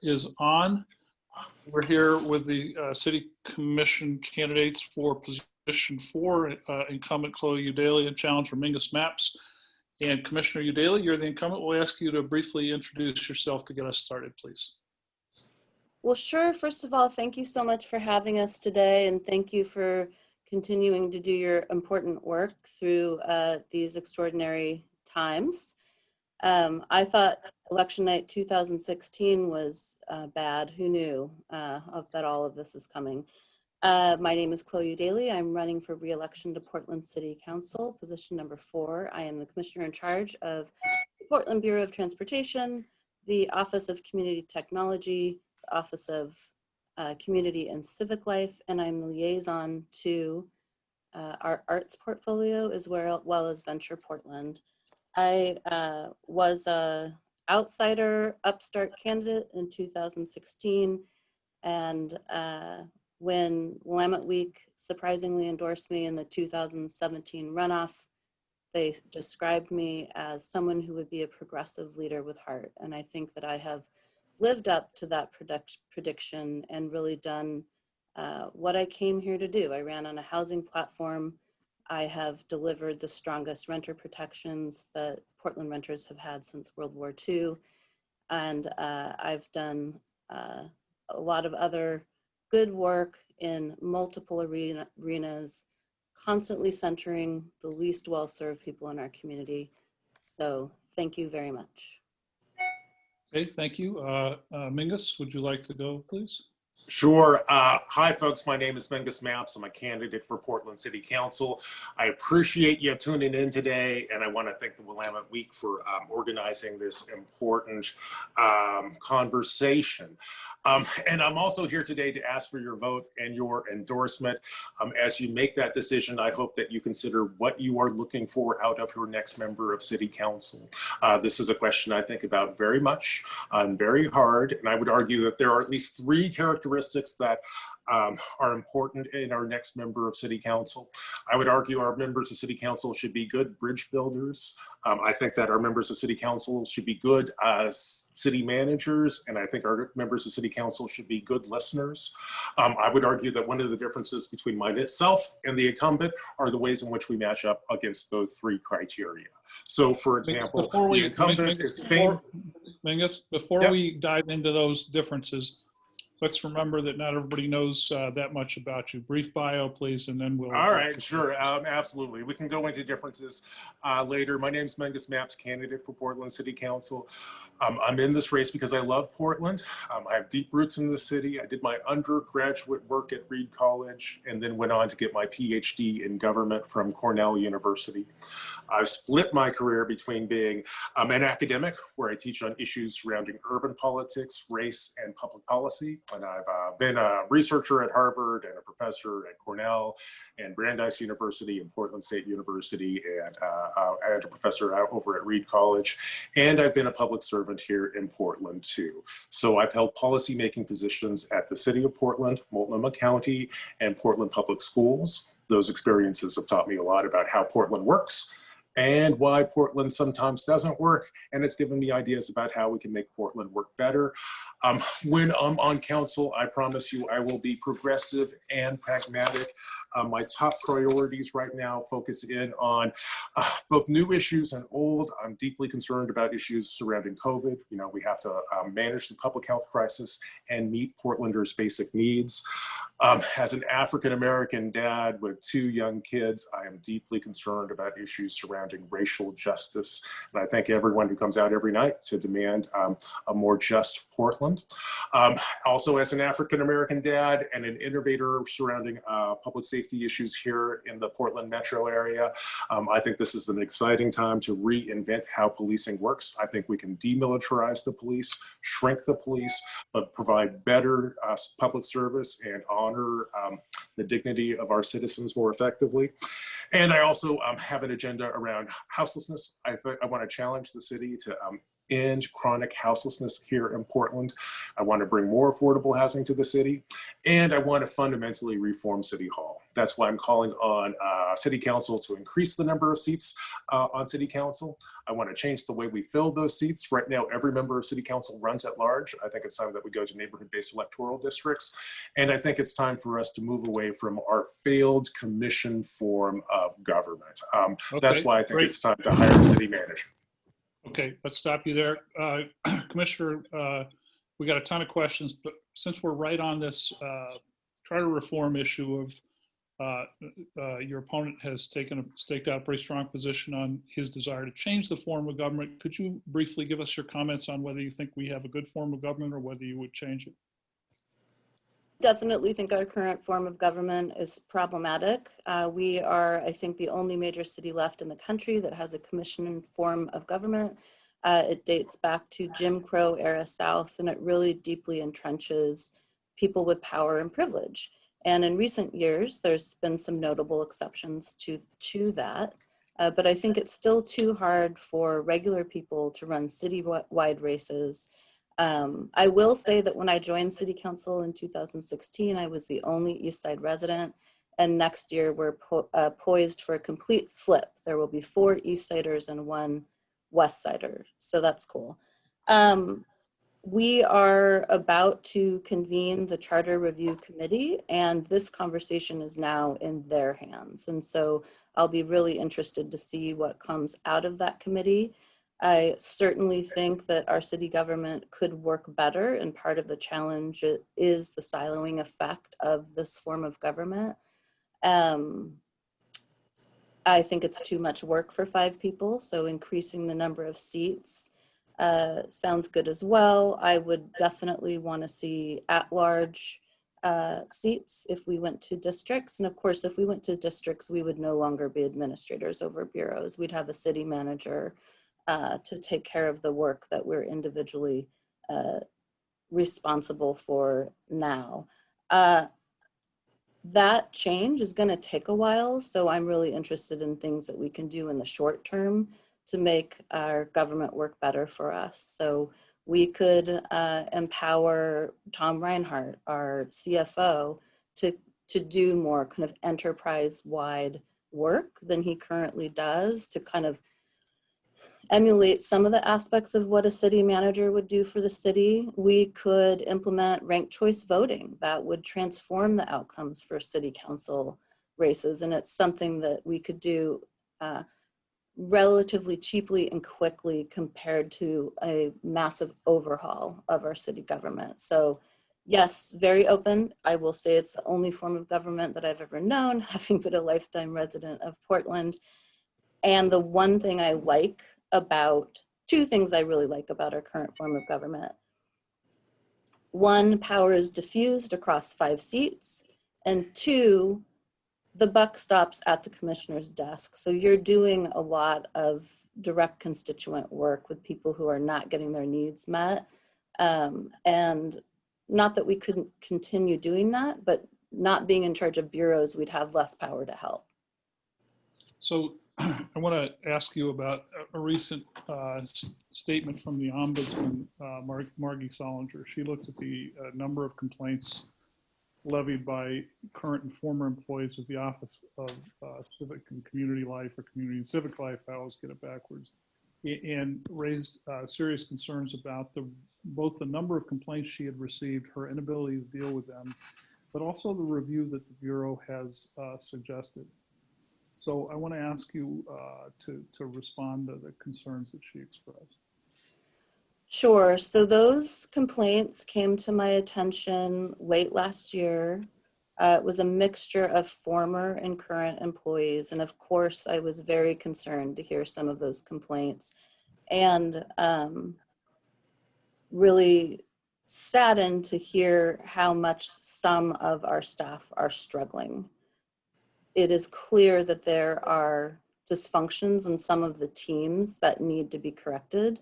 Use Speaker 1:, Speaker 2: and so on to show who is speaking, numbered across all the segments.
Speaker 1: is on. We're here with the City Commission candidates for position 4, incumbent Chloe Udaly and challenger Mingus Maps. And Commissioner Udaly, you're the incumbent. We'll ask you to briefly introduce yourself to get us started, please.
Speaker 2: Well, sure. First of all, thank you so much for having us today, and thank you for continuing to do your important work through these extraordinary times. I thought election night 2016 was bad. Who knew that all of this is coming? My name is Chloe Udaly. I'm running for re-election to Portland City Council, position number 4. I am the commissioner in charge of the Portland Bureau of Transportation, the Office of Community Technology, the Office of Community and Civic Life, and I'm the liaison to our arts portfolio as well as Venture Portland. I was a outsider upstart candidate in 2016, and when Willamette Week surprisingly endorsed me in the 2017 runoff, they described me as someone who would be a progressive leader with heart. And I think that I have lived up to that prediction and really done what I came here to do. I ran on a housing platform. I have delivered the strongest renter protections that Portland renters have had since World War II. And I've done a lot of other good work in multiple arenas, constantly centering the least well-served people in our community. So thank you very much.
Speaker 1: Okay, thank you. Mingus, would you like to go, please?
Speaker 3: Sure. Hi, folks. My name is Mingus Maps. I'm a candidate for Portland City Council. I appreciate you tuning in today, and I want to thank the Willamette Week for organizing this important conversation. And I'm also here today to ask for your vote and your endorsement. As you make that decision, I hope that you consider what you are looking for out of your next member of City Council. This is a question I think about very much, very hard, and I would argue that there are at least 3 characteristics that are important in our next member of City Council. I would argue our members of City Council should be good bridge builders. I think that our members of City Council should be good city managers, and I think our members of City Council should be good listeners. I would argue that one of the differences between myself and the incumbent are the ways in which we match up against those 3 criteria. So, for example, the incumbent is famous.
Speaker 1: Mingus, before we dive into those differences, let's remember that not everybody knows that much about you. Brief bio, please, and then we'll.
Speaker 3: All right, sure, absolutely. We can go into differences later. My name is Mingus Maps, candidate for Portland City Council. I'm in this race because I love Portland. I have deep roots in the city. I did my undergraduate work at Reed College and then went on to get my PhD in government from Cornell University. I've split my career between being an academic, where I teach on issues surrounding urban politics, race, and public policy. And I've been a researcher at Harvard and a professor at Cornell and Brandeis University and Portland State University and a professor over at Reed College. And I've been a public servant here in Portland too. So I've held policymaking positions at the City of Portland, Multnomah County, and Portland Public Schools. Those experiences have taught me a lot about how Portland works and why Portland sometimes doesn't work. And it's given me ideas about how we can make Portland work better. When I'm on council, I promise you I will be progressive and pragmatic. My top priorities right now focus in on both new issues and old. I'm deeply concerned about issues surrounding COVID. You know, we have to manage the public health crisis and meet Portlanders' basic needs. As an African-American dad with 2 young kids, I am deeply concerned about issues surrounding racial justice. And I thank everyone who comes out every night to demand a more just Portland. Also, as an African-American dad and an innovator surrounding public safety issues here in the Portland metro area, I think this is an exciting time to reinvent how policing works. I think we can demilitarize the police, shrink the police, but provide better public service and honor the dignity of our citizens more effectively. And I also have an agenda around houselessness. I want to challenge the city to end chronic houselessness here in Portland. I want to bring more affordable housing to the city, and I want to fundamentally reform City Hall. That's why I'm calling on City Council to increase the number of seats on City Council. I want to change the way we fill those seats. Right now, every member of City Council runs at large. I think it's time that we go to neighborhood-based electoral districts. And I think it's time for us to move away from our failed commission form of government. That's why I think it's time to hire a city manager.
Speaker 1: Okay, let's stop you there. Commissioner, we got a ton of questions, but since we're right on this charter reform issue of your opponent has staked out a pretty strong position on his desire to change the form of government. Could you briefly give us your comments on whether you think we have a good form of government or whether you would change it?
Speaker 2: Definitely think our current form of government is problematic. We are, I think, the only major city left in the country that has a commission form of government. It dates back to Jim Crow era South, and it really deeply entrenches people with power and privilege. And in recent years, there's been some notable exceptions to that. But I think it's still too hard for regular people to run city-wide races. I will say that when I joined City Council in 2016, I was the only East Side resident. And next year, we're poised for a complete flip. There will be 4 East Siders and 1 West Sider. So that's cool. We are about to convene the Charter Review Committee, and this conversation is now in their hands. And so I'll be really interested to see what comes out of that committee. I certainly think that our city government could work better, and part of the challenge is the siloing effect of this form of government. I think it's too much work for 5 people, so increasing the number of seats sounds good as well. I would definitely want to see at-large seats if we went to districts. And of course, if we went to districts, we would no longer be administrators over bureaus. We'd have a city manager to take care of the work that we're individually responsible for now. That change is going to take a while, so I'm really interested in things that we can do in the short term to make our government work better for us. So we could empower Tom Reinhardt, our CFO, to do more kind of enterprise-wide work than he currently does, to kind of emulate some of the aspects of what a city manager would do for the city. We could implement ranked choice voting that would transform the outcomes for city council races. And it's something that we could do relatively cheaply and quickly compared to a massive overhaul of our city government. So yes, very open. I will say it's the only form of government that I've ever known, having been a lifetime resident of Portland. And the one thing I like about, 2 things I really like about our current form of government. 1, power is diffused across 5 seats. And 2, the buck stops at the commissioner's desk. So you're doing a lot of direct constituent work with people who are not getting their needs met. And not that we couldn't continue doing that, but not being in charge of bureaus, we'd have less power to help.
Speaker 1: So I want to ask you about a recent statement from the Ombudsman, Margie Solinger. She looked at the number of complaints levied by current and former employees of the Office of Civic and Community Life, or Community and Civic Life, I always get it backwards, and raised serious concerns about both the number of complaints she had received, her inability to deal with them, but also the review that the Bureau has suggested. So I want to ask you to respond to the concerns that she expressed.
Speaker 2: Sure. So those complaints came to my attention late last year. It was a mixture of former and current employees. And of course, I was very concerned to hear some of those complaints, and really saddened to hear how much some of our staff are struggling. It is clear that there are dysfunctions in some of the teams that need to be corrected.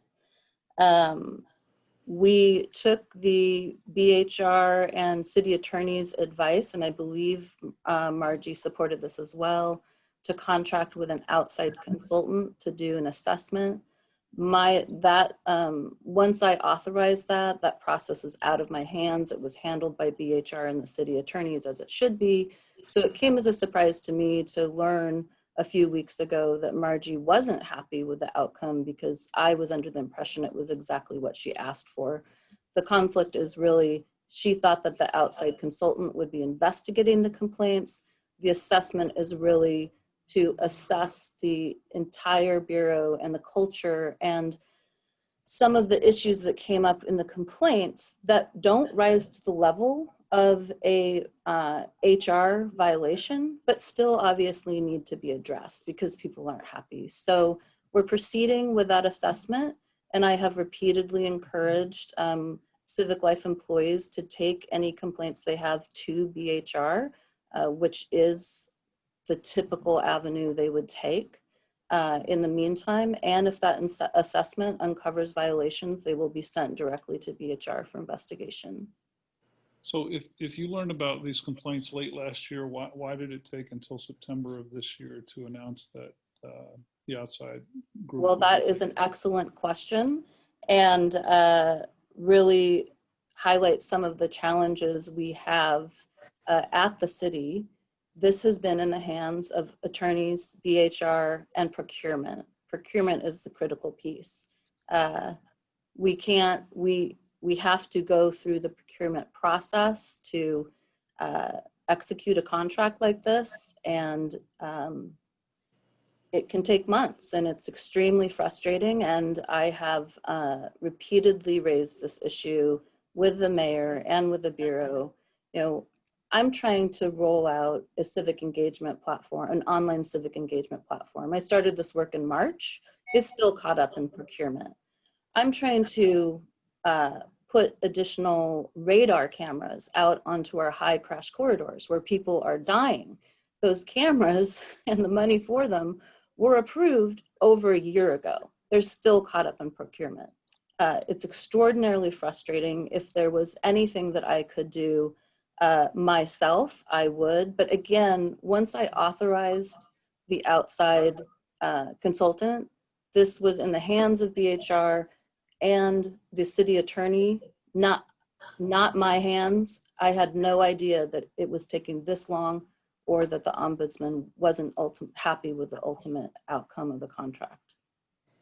Speaker 2: We took the BHR and city attorney's advice, and I believe Margie supported this as well, to contract with an outside consultant to do an assessment. once I authorized that process is out of my hands. It was handled by BHR and the city attorneys as it should be. So it came as a surprise to me to learn a few weeks ago that Margie wasn't happy with the outcome because I was under the impression it was exactly what she asked for. The conflict is really, she thought that the outside consultant would be investigating the complaints. The assessment is really to assess the entire Bureau and the culture and some of the issues that came up in the complaints that don't rise to the level of a HR violation, but still obviously need to be addressed because people aren't happy. So we're proceeding with that assessment, and I have repeatedly encouraged civic life employees to take any complaints they have to BHR, which is the typical avenue they would take in the meantime. And if that assessment uncovers violations, they will be sent directly to BHR for investigation.
Speaker 1: So if you learned about these complaints late last year, why did it take until September of this year to announce that the outside group?
Speaker 2: Well, that is an excellent question, and really highlights some of the challenges we have at the city. This has been in the hands of attorneys, BHR, and procurement. Procurement is the critical piece. We have to go through the procurement process to execute a contract like this, and it can take months, and it's extremely frustrating. And I have repeatedly raised this issue with the mayor and with the Bureau. You know, I'm trying to roll out a civic engagement platform, an online civic engagement platform. I started this work in March. It's still caught up in procurement. I'm trying to put additional radar cameras out onto our high crash corridors where people are dying. Those cameras and the money for them were approved over a year ago. They're still caught up in procurement. It's extraordinarily frustrating. If there was anything that I could do myself, I would. But again, once I authorized the outside consultant, this was in the hands of BHR and the city attorney, not my hands. I had no idea that it was taking this long, or that the ombudsman wasn't happy with the ultimate outcome of the contract.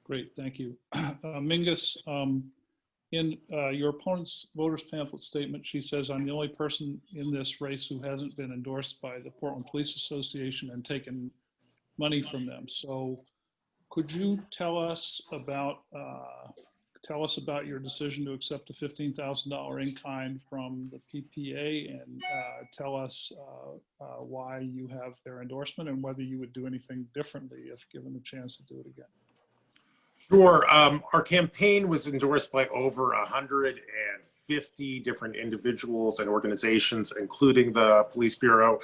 Speaker 1: Great, thank you. Mingus, in your opponent's voters pamphlet statement, she says, "I'm the only person in this race who hasn't been endorsed by the Portland Police Association and taken money from them." So could you tell us about your decision to accept a $15,000 in kind from the PPA, and tell us why you have their endorsement and whether you would do anything differently if given the chance to do it again?
Speaker 3: Sure. Our campaign was endorsed by over 150 different individuals and organizations, including the Police Bureau.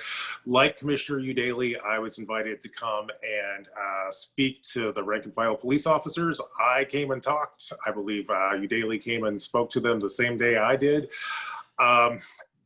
Speaker 3: Like Commissioner Udaly, I was invited to come and speak to the rank and file police officers. I came and talked. I believe Udaly came and spoke to them the same day I did.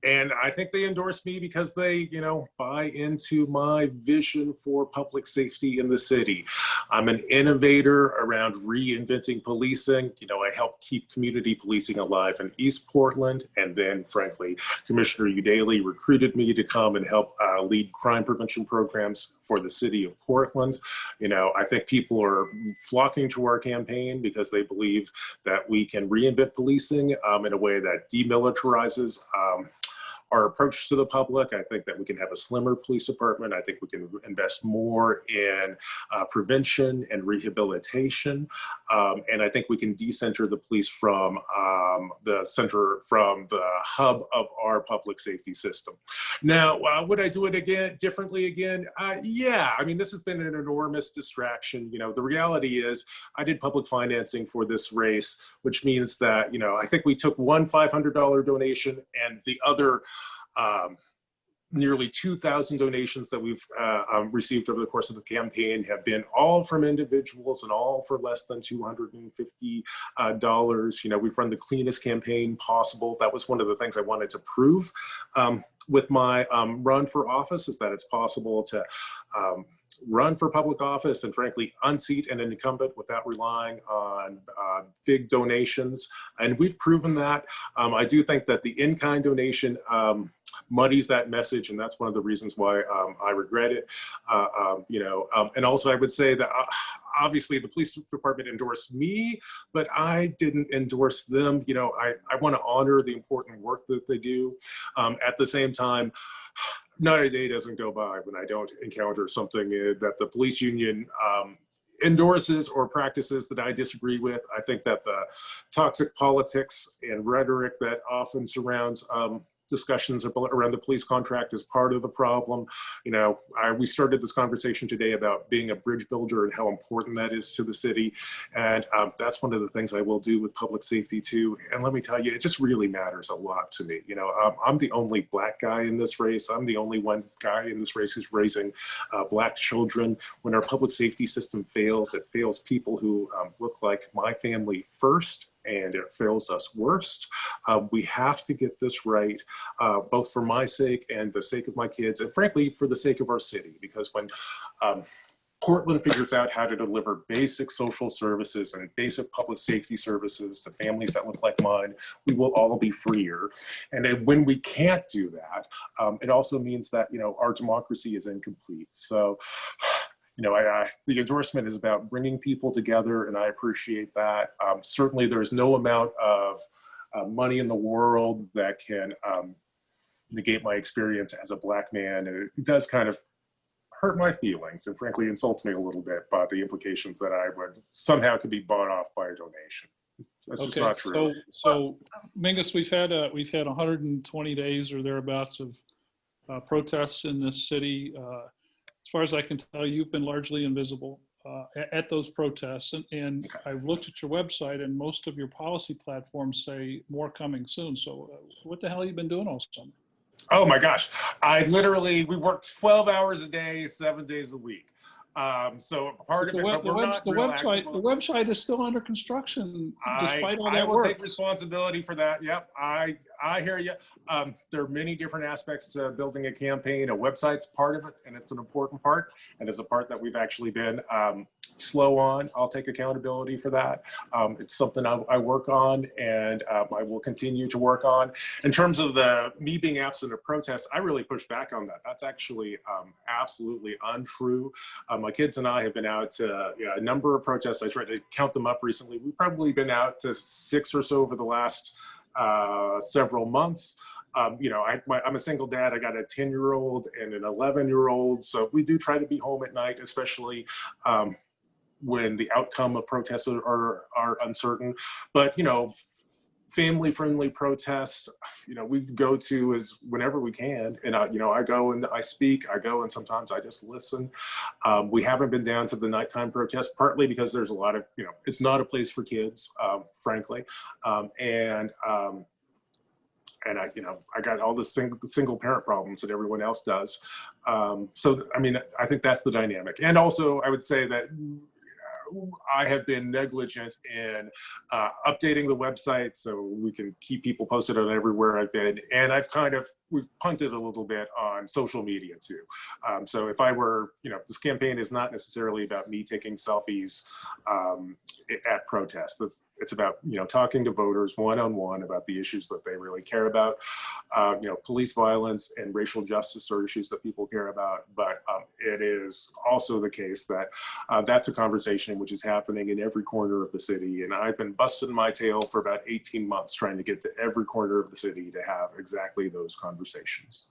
Speaker 3: And I think they endorsed me because they, buy into my vision for public safety in the city. I'm an innovator around reinventing policing. I help keep community policing alive in East Portland. And then, frankly, Commissioner Udaly recruited me to come and help lead crime prevention programs for the city of Portland. I think people are flocking to our campaign because they believe that we can reinvent policing in a way that demilitarizes our approach to the public. I think that we can have a slimmer police department. I think we can invest more in prevention and rehabilitation. And I think we can decenter the police from the hub of our public safety system. Now, would I do it differently again? Yeah, this has been an enormous distraction. The reality is I did public financing for this race, which means that, I think we took one $500 donation, and the other nearly 2,000 donations that we've received over the course of the campaign have been all from individuals and all for less than $250. We've run the cleanest campaign possible. That was one of the things I wanted to prove with my run for office, is that it's possible to run for public office and frankly unseat an incumbent without relying on big donations. And we've proven that. I do think that the in-kind donation muddies that message, and that's one of the reasons why I regret it. And also I would say that obviously the police department endorsed me, but I didn't endorse them. I want to honor the important work that they do. At the same time, not a day doesn't go by when I don't encounter something that the police union endorses or practices that I disagree with. I think that the toxic politics and rhetoric that often surrounds discussions around the police contract is part of the problem. We started this conversation today about being a bridge builder and how important that is to the city. And that's one of the things I will do with public safety too. And let me tell you, it just really matters a lot to me. I'm the only Black guy in this race. I'm the only one guy in this race who's raising Black children. When our public safety system fails, it fails people who look like my family first, and it fails us worst. We have to get this right, both for my sake and the sake of my kids, and frankly, for the sake of our city, because when Portland figures out how to deliver basic social services and basic public safety services to families that look like mine, we will all be freer. And then when we can't do that, it also means that, our democracy is incomplete. So, the endorsement is about bringing people together, and I appreciate that. Certainly, there's no amount of money in the world that can negate my experience as a Black man. And it does kind of hurt my feelings and frankly insults me a little bit by the implications that I would somehow could be bought off by a donation. That's just not true.
Speaker 1: So Mingus, we've had 120 days or thereabouts of protests in this city. As far as I can tell, you've been largely invisible at those protests. And I looked at your website, and most of your policy platforms say more coming soon. So what the hell have you been doing all summer?
Speaker 3: Oh my gosh. We worked 12 hours a day, 7 days a week. So part of it, but we're not real active.
Speaker 1: The website is still under construction despite all that
Speaker 3: I will
Speaker 1: work.
Speaker 3: take responsibility for that. Yep, I hear you. There are many different aspects to building a campaign. A website's part of it, and it's an important part, and it's a part that we've actually been slow on. I'll take accountability for that. It's something I work on, and I will continue to work on. In terms of me being absent of protests, I really push back on that. That's actually absolutely untrue. My kids and I have been out to a number of protests. I tried to count them up recently. We've probably been out to 6 or so over the last several months. I'm a single dad. I got a 10-year-old and an 11-year-old. So we do try to be home at night, especially when the outcome of protests are uncertain. But, family-friendly protests, we go to as whenever we can. And, I go and I speak, I go and sometimes I just listen. We haven't been down to the nighttime protests, partly because there's a lot of, it's not a place for kids, frankly. And I got all the single parent problems that everyone else does. I think that's the dynamic. And also I would say that I have been negligent in updating the website so we can keep people posted on everywhere I've been. And we've punted a little bit on social media too. So if I were, this campaign is not necessarily about me taking selfies at protests. It's about, talking to voters one-on-one about the issues that they really care about. Police violence and racial justice are issues that people care about, but it is also the case that that's a conversation which is happening in every corner of the city. And I've been busting my tail for about 18 months trying to get to every corner of the city to have exactly those conversations.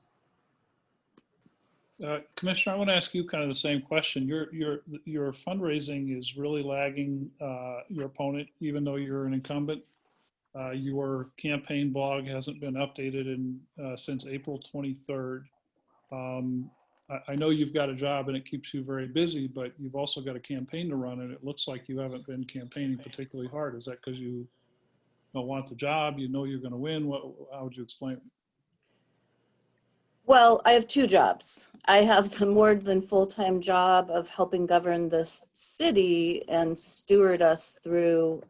Speaker 1: Commissioner, I want to ask you kind of the same question. Your fundraising is really lagging your opponent, even though you're an incumbent. Your campaign blog hasn't been updated since April 23rd. I know you've got a job and it keeps you very busy, but you've also got a campaign to run, and it looks like you haven't been campaigning particularly hard. Is that because you don't want the job? You know you're going to win? How would you explain it?
Speaker 2: Well, I have 2 jobs. I have the more than full-time job of helping govern this city and steward us through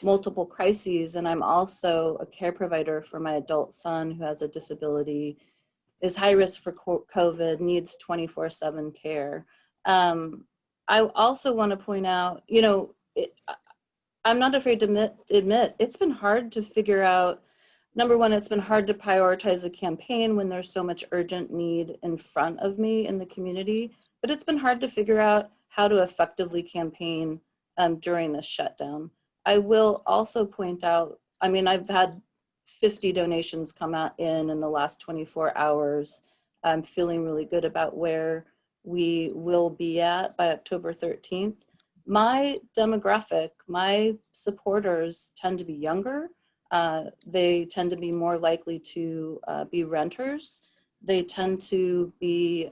Speaker 2: multiple crises. And I'm also a care provider for my adult son who has a disability, is high risk for COVID, needs 24/7 care. I also want to point out, you know, I'm not afraid to admit it's been hard to figure out. Number one, it's been hard to prioritize the campaign when there's so much urgent need in front of me in the community, but it's been hard to figure out how to effectively campaign during this shutdown. I will also point out, I mean, I've had 50 donations come out in the last 24 hours. I'm feeling really good about where we will be at by October 13th. My demographic, my supporters tend to be younger. They tend to be more likely to be renters. They tend to be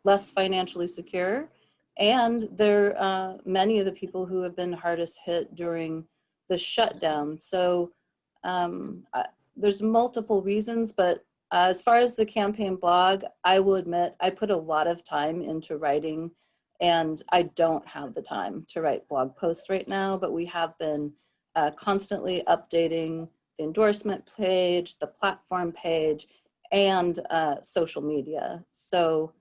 Speaker 2: less financially secure. And they're many of the people who have been hardest hit during the shutdown. So there's multiple reasons, but as far as the campaign blog, I will admit I put a lot of time into writing, and I don't have the time to write blog posts right now, but we have been constantly updating the endorsement page, the platform page, and social media. So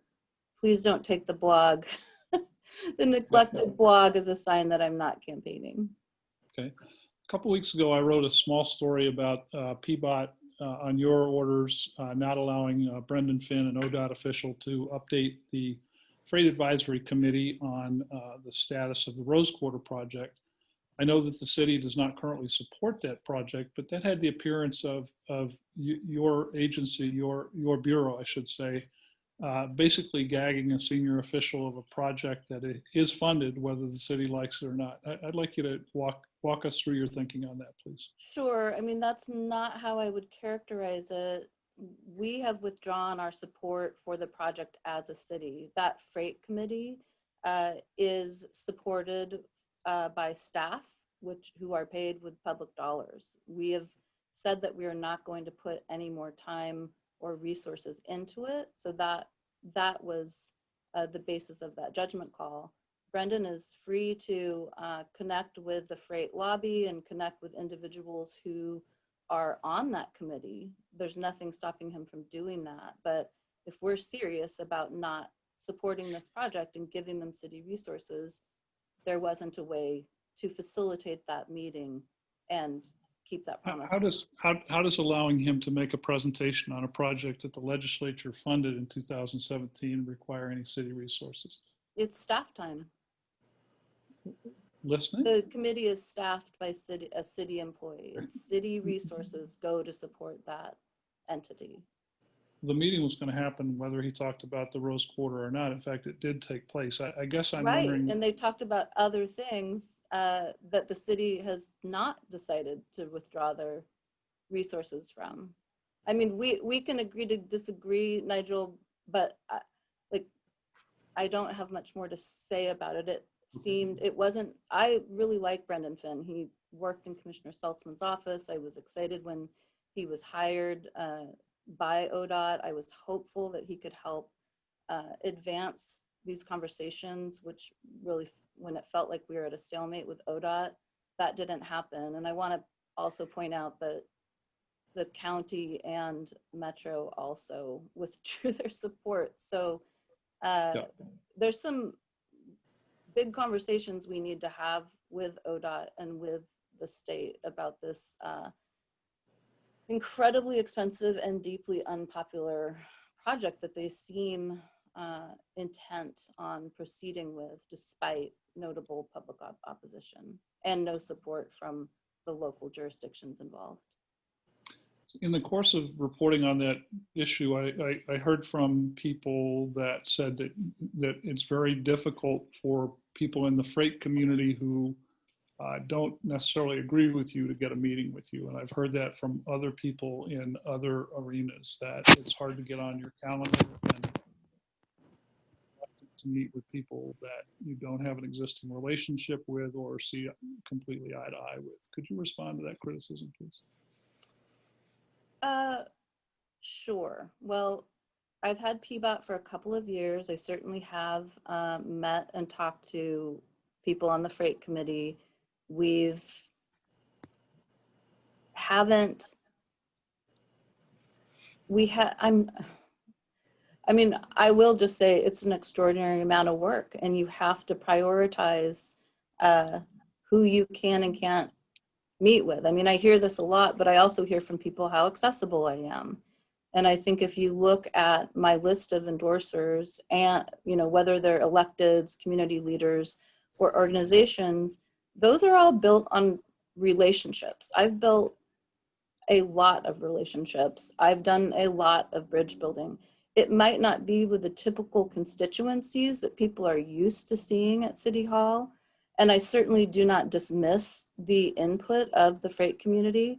Speaker 2: please don't take the blog, the neglected blog as a sign that I'm not campaigning.
Speaker 1: Okay. A couple weeks ago, I wrote a small story about PBOT on your orders not allowing Brendan Finn, an ODOT official, to update the Freight Advisory Committee on the status of the Rose Quarter project. I know that the city does not currently support that project, but that had the appearance of your agency, your bureau, I should say, basically gagging a senior official of a project that is funded, whether the city likes it or not. I'd like you to walk us through your thinking on that, please.
Speaker 2: Sure. I mean, that's not how I would characterize it. We have withdrawn our support for the project as a city. That freight committee is supported by staff, who are paid with public dollars. We have said that we are not going to put any more time or resources into it. So that was the basis of that judgment call. Brendan is free to connect with the freight lobby and connect with individuals who are on that committee. There's nothing stopping him from doing that. But if we're serious about not supporting this project and giving them city resources, there wasn't a way to facilitate that meeting and keep that promise.
Speaker 1: How does allowing him to make a presentation on a project that the legislature funded in 2017 require any city resources?
Speaker 2: It's staff time.
Speaker 1: Listening?
Speaker 2: The committee is staffed by a city employee. It's city resources go to support that entity.
Speaker 1: The meeting was going to happen whether he talked about the Rose Quarter or not. In fact, it did take place. I guess I'm
Speaker 2: right.
Speaker 1: wondering.
Speaker 2: And they talked about other things that the city has not decided to withdraw their resources from. I mean, we can agree to disagree, Nigel, but I don't have much more to say about it. I really like Brendan Finn. He worked in Commissioner Saltzman's office. I was excited when he was hired by ODOT. I was hopeful that he could help advance these conversations, which really, when it felt like we were at a stalemate with ODOT, that didn't happen. And I want to also point out that the county and Metro also withdrew their support. So there's some big conversations we need to have with ODOT and with the state about this incredibly expensive and deeply unpopular project that they seem intent on proceeding with, despite notable public opposition and no support from the local jurisdictions involved.
Speaker 1: In the course of reporting on that issue, I heard from people that said that it's very difficult for people in the freight community who don't necessarily agree with you to get a meeting with you. And I've heard that from other people in other arenas, that it's hard to get on your calendar and to meet with people that you don't have an existing relationship with or see completely eye to eye with. Could you respond to that criticism, please?
Speaker 2: Sure. Well, I've had PBOT for a couple of years. I certainly have met and talked to people on the freight committee. I mean, I will just say it's an extraordinary amount of work, and you have to prioritize who you can and can't meet with. I mean, I hear this a lot, but I also hear from people how accessible I am. And I think if you look at my list of endorsers and, you know, whether they're electeds, community leaders, or organizations, those are all built on relationships. I've built a lot of relationships. I've done a lot of bridge building. It might not be with the typical constituencies that people are used to seeing at City Hall. And I certainly do not dismiss the input of the freight community.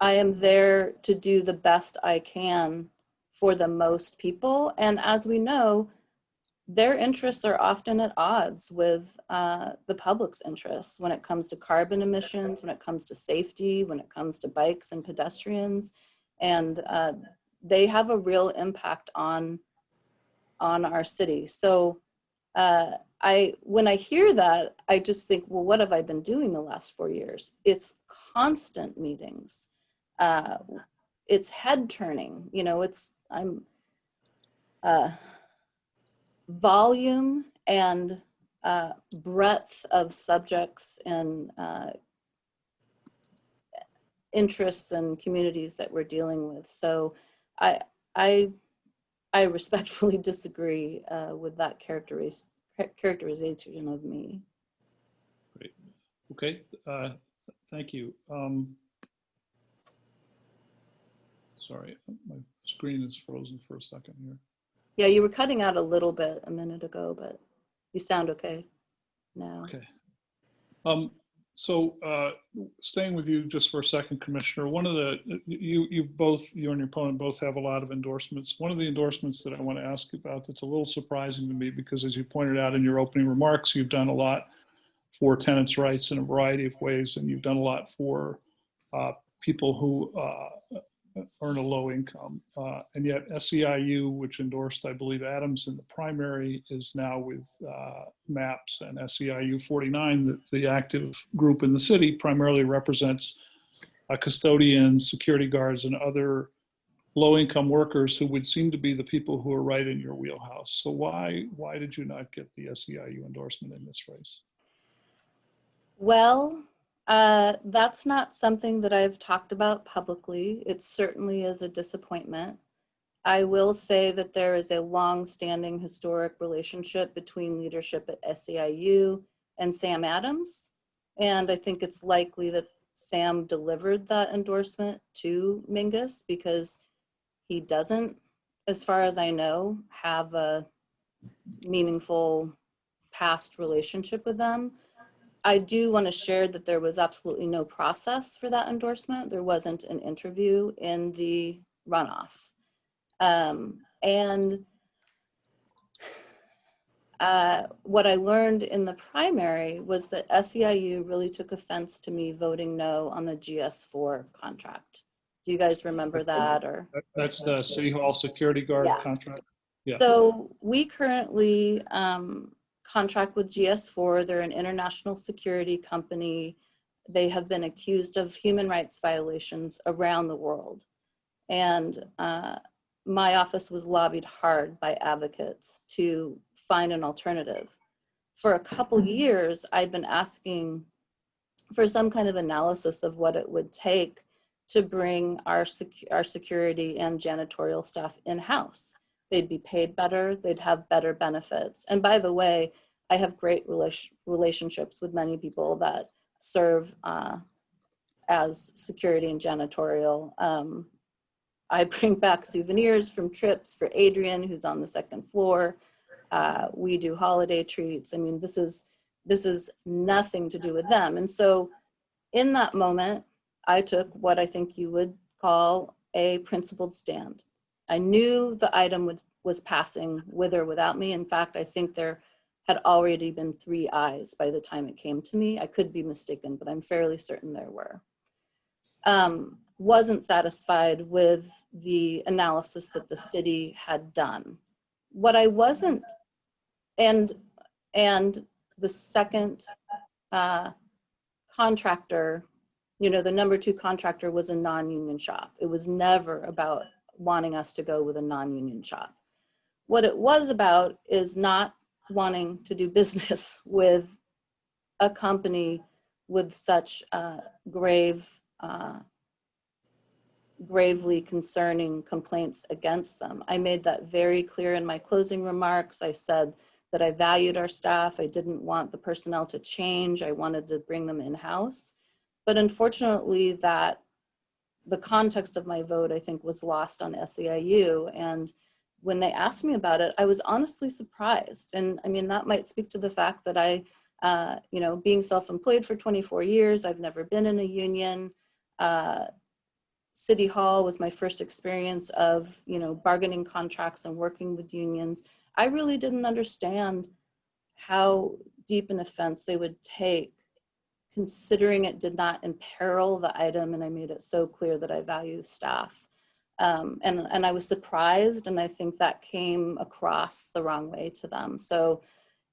Speaker 2: I am there to do the best I can for the most people. And as we know, their interests are often at odds with the public's interests when it comes to carbon emissions, when it comes to safety, when it comes to bikes and pedestrians. And they have a real impact on our city. So when I hear that, I just think, well, what have I been doing the last 4 years? It's constant meetings. It's head turning, you know, volume and breadth of subjects and interests and communities that we're dealing with. So I respectfully disagree with that characterization of me.
Speaker 1: Great. Okay. Thank you. Sorry, my screen is frozen for a second here.
Speaker 2: Yeah, you were cutting out a little bit a minute ago, but you sound okay now.
Speaker 1: Okay. So staying with you just for a second, Commissioner, one of the, you and your opponent both have a lot of endorsements. One of the endorsements that I want to ask you about that's a little surprising to me, because as you pointed out in your opening remarks, you've done a lot for tenants' rights in a variety of ways, and you've done a lot for people who earn a low income. And yet SEIU, which endorsed, I believe, Adams in the primary, is now with MAPS, and SEIU 49, the active group in the city, primarily represents custodians, security guards, and other low-income workers who would seem to be the people who are right in your wheelhouse. So why did you not get the SEIU endorsement in this race?
Speaker 2: Well, that's not something that I've talked about publicly. It certainly is a disappointment. I will say that there is a long-standing historic relationship between leadership at SEIU and Sam Adams. And I think it's likely that Sam delivered that endorsement to Mingus because he doesn't, as far as I know, have a meaningful past relationship with them. I do want to share that there was absolutely no process for that endorsement. There wasn't an interview in the runoff. And what I learned in the primary was that SEIU really took offense to me voting no on the GS4 contract. Do you guys remember that? Or
Speaker 1: That's the City Hall security guard contract? Yeah.
Speaker 2: So we currently contract with GS4. They're an international security company. They have been accused of human rights violations around the world. And my office was lobbied hard by advocates to find an alternative. For a couple years, I'd been asking for some kind of analysis of what it would take to bring our security and janitorial staff in-house. They'd be paid better, they'd have better benefits. And by the way, I have great relationships with many people that serve as security and janitorial. I bring back souvenirs from trips for Adrian, who's on the second floor. We do holiday treats. I mean, this is nothing to do with them. And so in that moment, I took what I think you would call a principled stand. I knew the item was passing with or without me. In fact, I think there had already been 3 ayes by the time it came to me. I could be mistaken, but I'm fairly certain there were. Wasn't satisfied with the analysis that the city had done. What I wasn't, and the second contractor, you know, the number 2 contractor was a non-union shop. It was never about wanting us to go with a non-union shop. What it was about is not wanting to do business with a company with such gravely concerning complaints against them. I made that very clear in my closing remarks. I said that I valued our staff. I didn't want the personnel to change. I wanted to bring them in-house. But unfortunately, the context of my vote, I think, was lost on SEIU. And when they asked me about it, I was honestly surprised. And I mean, that might speak to the fact that I, being self-employed for 24 years, I've never been in a union. City Hall was my first experience of, bargaining contracts and working with unions. I really didn't understand how deep an offense they would take, considering it did not imperil the item, and I made it so clear that I value staff. And I was surprised, and I think that came across the wrong way to them. So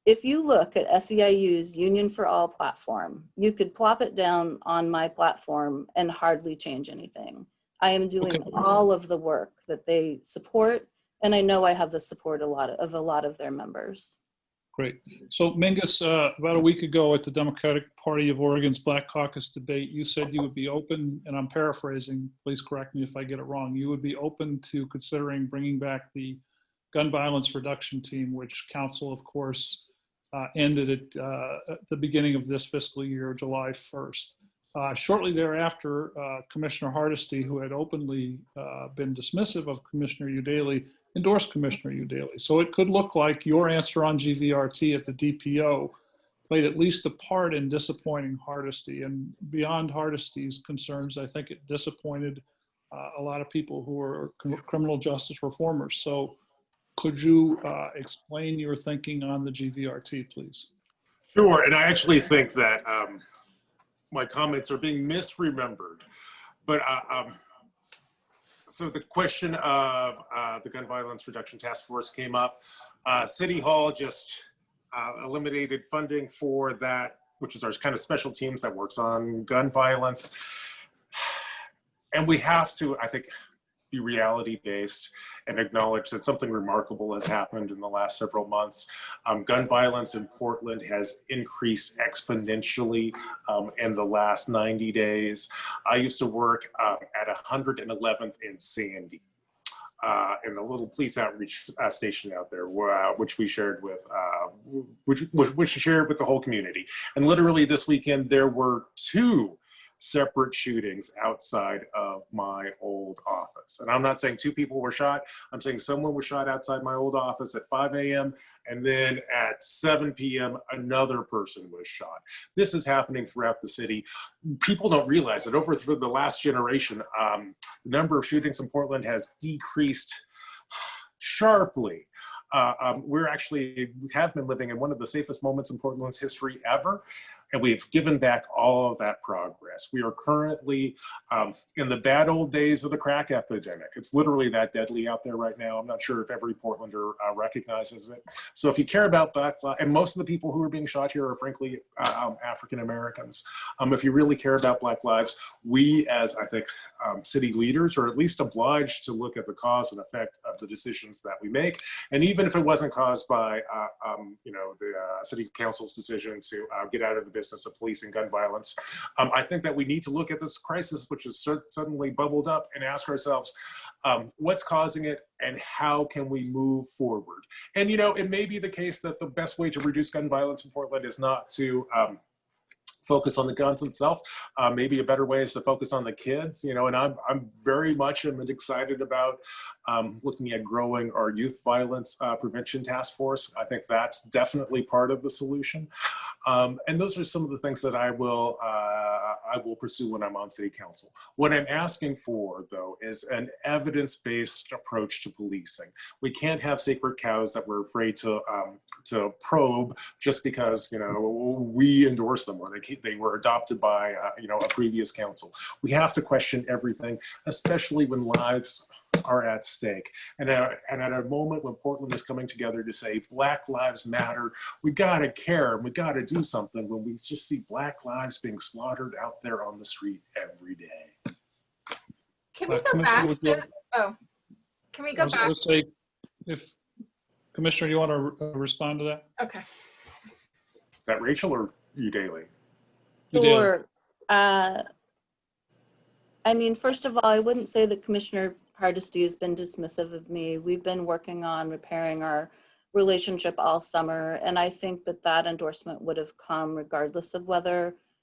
Speaker 2: if you look at SEIU's Union for All platform, you could plop it down on my platform and hardly change anything. I am doing all of the work that they support, and I know I have the support of a lot of their members.
Speaker 1: Great. So Mingus, about a week ago at the Democratic Party of Oregon's Black Caucus debate, you said you would be open, and I'm paraphrasing, please correct me if I get it wrong, you would be open to considering bringing back the gun violence reduction team, which council, of course, ended at the beginning of this fiscal year, July 1st. Shortly thereafter, Commissioner Hardesty, who had openly been dismissive of Commissioner Udaley, endorsed Commissioner Udaley. So it could look like your answer on GVRT at the DPO played at least a part in disappointing Hardesty. And beyond Hardesty's concerns, I think it disappointed a lot of people who are criminal justice reformers. So could you explain your thinking on the GVRT, please?
Speaker 3: Sure, and I actually think that my comments are being misremembered. But so the question of the Gun Violence Reduction Task Force came up. City Hall just eliminated funding for that, which is our kind of special teams that works on gun violence. And we have to, I think, be reality-based and acknowledge that something remarkable has happened in the last several months. Gun violence in Portland has increased exponentially in the last 90 days. I used to work at 111th and Sandy in the little police outreach station out there, which we shared with, which we shared with the whole community. And literally this weekend, there were 2 separate shootings outside of my old office. And I'm not saying 2 people were shot. I'm saying someone was shot outside my old office at 5 a.m. And then at 7 p.m., another person was shot. This is happening throughout the city. People don't realize that over the last generation, the number of shootings in Portland has decreased sharply. We have been living in one of the safest moments in Portland's history ever. And we've given back all of that progress. We are currently in the bad old days of the crack epidemic. It's literally that deadly out there right now. I'm not sure if every Portlander recognizes it. So if you care about Black lives, and most of the people who are being shot here are frankly African Americans. If you really care about Black lives, we as, I think, city leaders are at least obliged to look at the cause and effect of the decisions that we make. And even if it wasn't caused by the city council's decision to get out of the business of policing gun violence, I think that we need to look at this crisis, which has suddenly bubbled up, and ask ourselves, what's causing it and how can we move forward? And, it may be the case that the best way to reduce gun violence in Portland is not to focus on the guns themselves. Maybe a better way is to focus on the kids, and I'm very much excited about looking at growing our youth violence prevention task force. I think that's definitely part of the solution. And those are some of the things that I will pursue when I'm on city council. What I'm asking for, though, is an evidence-based approach to policing. We can't have sacred cows that we're afraid to probe just because we endorse them or they were adopted by a previous council. We have to question everything, especially when lives are at stake. And at a moment when Portland is coming together to say Black Lives Matter, we gotta care, we gotta do something when we just see Black lives being slaughtered out there on the street every day.
Speaker 4: Can we go back to, Can we
Speaker 1: I
Speaker 4: go
Speaker 1: was
Speaker 4: back?
Speaker 1: gonna say, if, Commissioner, you want to respond to that?
Speaker 4: Okay.
Speaker 3: Is that Rachel or you, Daly?
Speaker 1: You did.
Speaker 2: Sure. I mean, first of all, I wouldn't say that Commissioner Hardesty has been dismissive of me. We've been working on repairing our relationship all summer, and I think that that endorsement would have come regardless of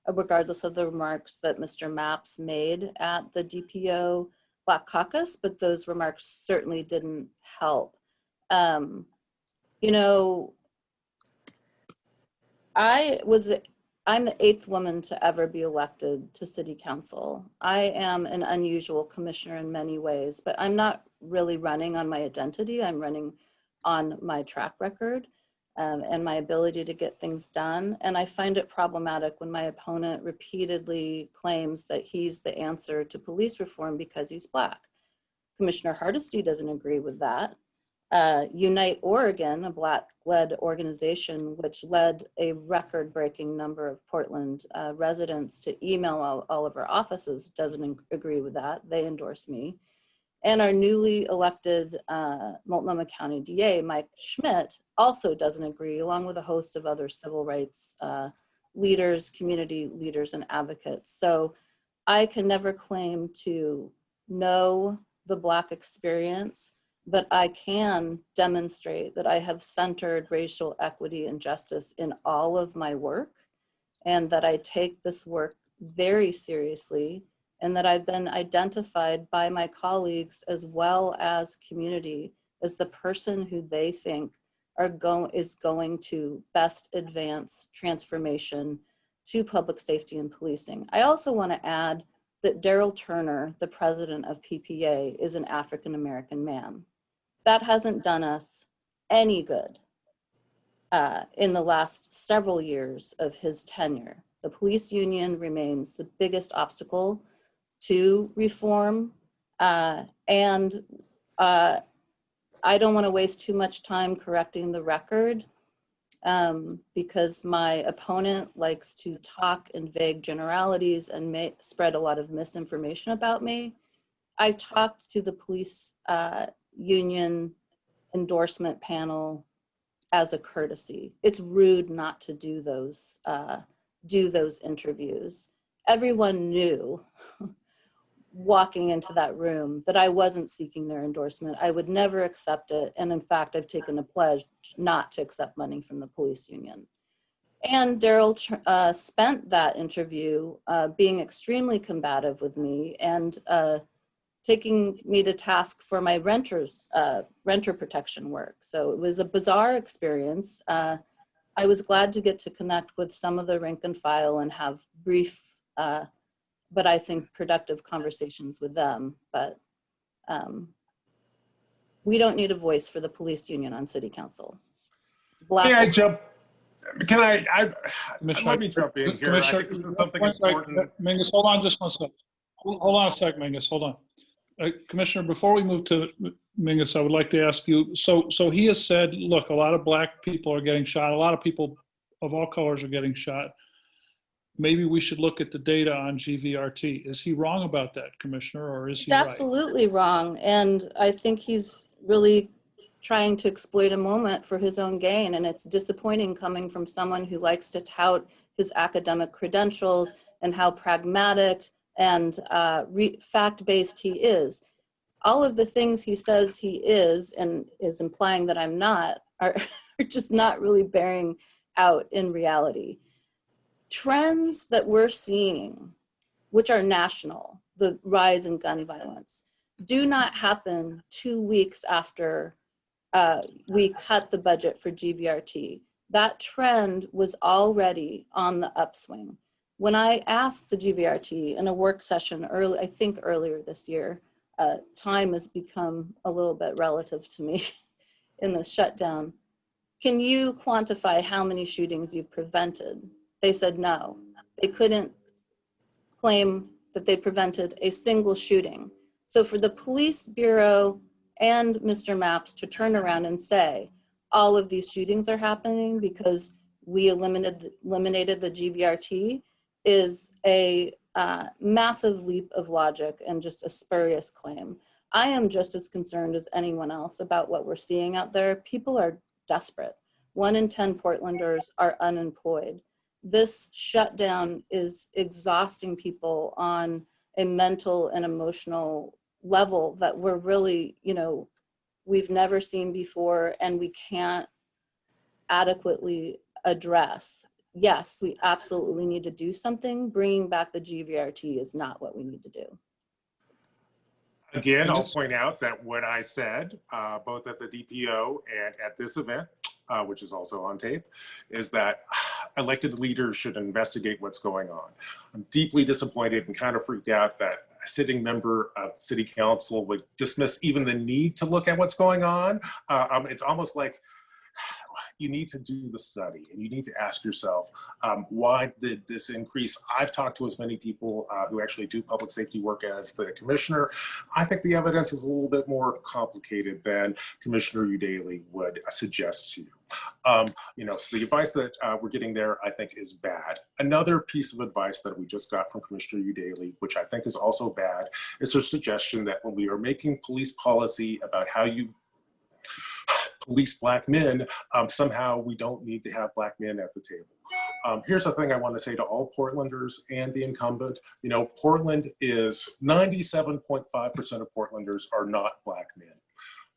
Speaker 2: regardless of the remarks that Mr. Maps made at the DPO Black Caucus, but those remarks certainly didn't help. You know, I'm the 8th woman to ever be elected to city council. I am an unusual commissioner in many ways, but I'm not really running on my identity. I'm running on my track record and my ability to get things done. And I find it problematic when my opponent repeatedly claims that he's the answer to police reform because he's Black. Commissioner Hardesty doesn't agree with that. Unite Oregon, a Black-led organization, which led a record-breaking number of Portland residents to email all of our offices, doesn't agree with that. They endorse me. And our newly elected Multnomah County DA, Mike Schmidt, also doesn't agree, along with a host of other civil rights leaders, community leaders, and advocates. So I can never claim to know the Black experience, but I can demonstrate that I have centered racial equity and justice in all of my work, and that I take this work very seriously, and that I've been identified by my colleagues as well as community as the person who they think is going to best advance transformation to public safety and policing. I also want to add that Daryl Turner, the president of PPA, is an African-American man. That hasn't done us any good in the last several years of his tenure. The police union remains the biggest obstacle to reform. And I don't want to waste too much time correcting the record because my opponent likes to talk in vague generalities and spread a lot of misinformation about me. I talked to the police union endorsement panel as a courtesy. It's rude not to do those interviews. Everyone knew walking into that room that I wasn't seeking their endorsement. I would never accept it. And in fact, I've taken a pledge not to accept money from the police union. And Daryl spent that interview being extremely combative with me and taking me to task for my renter protection work. So it was a bizarre experience. I was glad to get to connect with some of the rank and file and have brief, but I think productive conversations with them. But we don't need a voice for the police union on city council.
Speaker 3: May I jump? Can I let me jump in here. I think this is something important.
Speaker 1: Mingus, hold on just one second. Hold on a sec, Mingus, hold on. Commissioner, before we move to Mingus, I would like to ask you, so he has said, look, a lot of Black people are getting shot. A lot of people of all colors are getting shot. Maybe we should look at the data on GVRT. Is he wrong about that, Commissioner, or is he right?
Speaker 2: He's absolutely wrong. And I think he's really trying to exploit a moment for his own gain. And it's disappointing coming from someone who likes to tout his academic credentials and how pragmatic and fact-based he is. All of the things he says he is and is implying that I'm not are just not really bearing out in reality. Trends that we're seeing, which are national, the rise in gun violence, do not happen 2 weeks after we cut the budget for GVRT. That trend was already on the upswing. When I asked the GVRT in a work session earlier this year, time has become a little bit relative to me in this shutdown. Can you quantify how many shootings you've prevented? They said no. They couldn't claim that they prevented a single shooting. So for the police bureau and Mr. Maps to turn around and say, all of these shootings are happening because we eliminated the GVRT is a massive leap of logic and just a spurious claim. I am just as concerned as anyone else about what we're seeing out there. People are desperate. 1 in 10 Portlanders are unemployed. This shutdown is exhausting people on a mental and emotional level that we're really, we've never seen before, and we can't adequately address. Yes, we absolutely need to do something. Bringing back the GVRT is not what we need to do.
Speaker 3: Again, I'll point out that what I said, both at the DPO and at this event, which is also on tape, is that elected leaders should investigate what's going on. I'm deeply disappointed and kind of freaked out that a sitting member of City Council would dismiss even the need to look at what's going on. It's almost like you need to do the study and you need to ask yourself, why did this increase? I've talked to as many people who actually do public safety work as the commissioner. I think the evidence is a little bit more complicated than Commissioner Udaly would suggest to you. So the advice that we're getting there, I think, is bad. Another piece of advice that we just got from Commissioner Udaly, which I think is also bad, is her suggestion that when we are making police policy about how you police Black men, somehow we don't need to have Black men at the table. Here's the thing I want to say to all Portlanders and the incumbent. Portland is 97.5% of Portlanders are not Black men.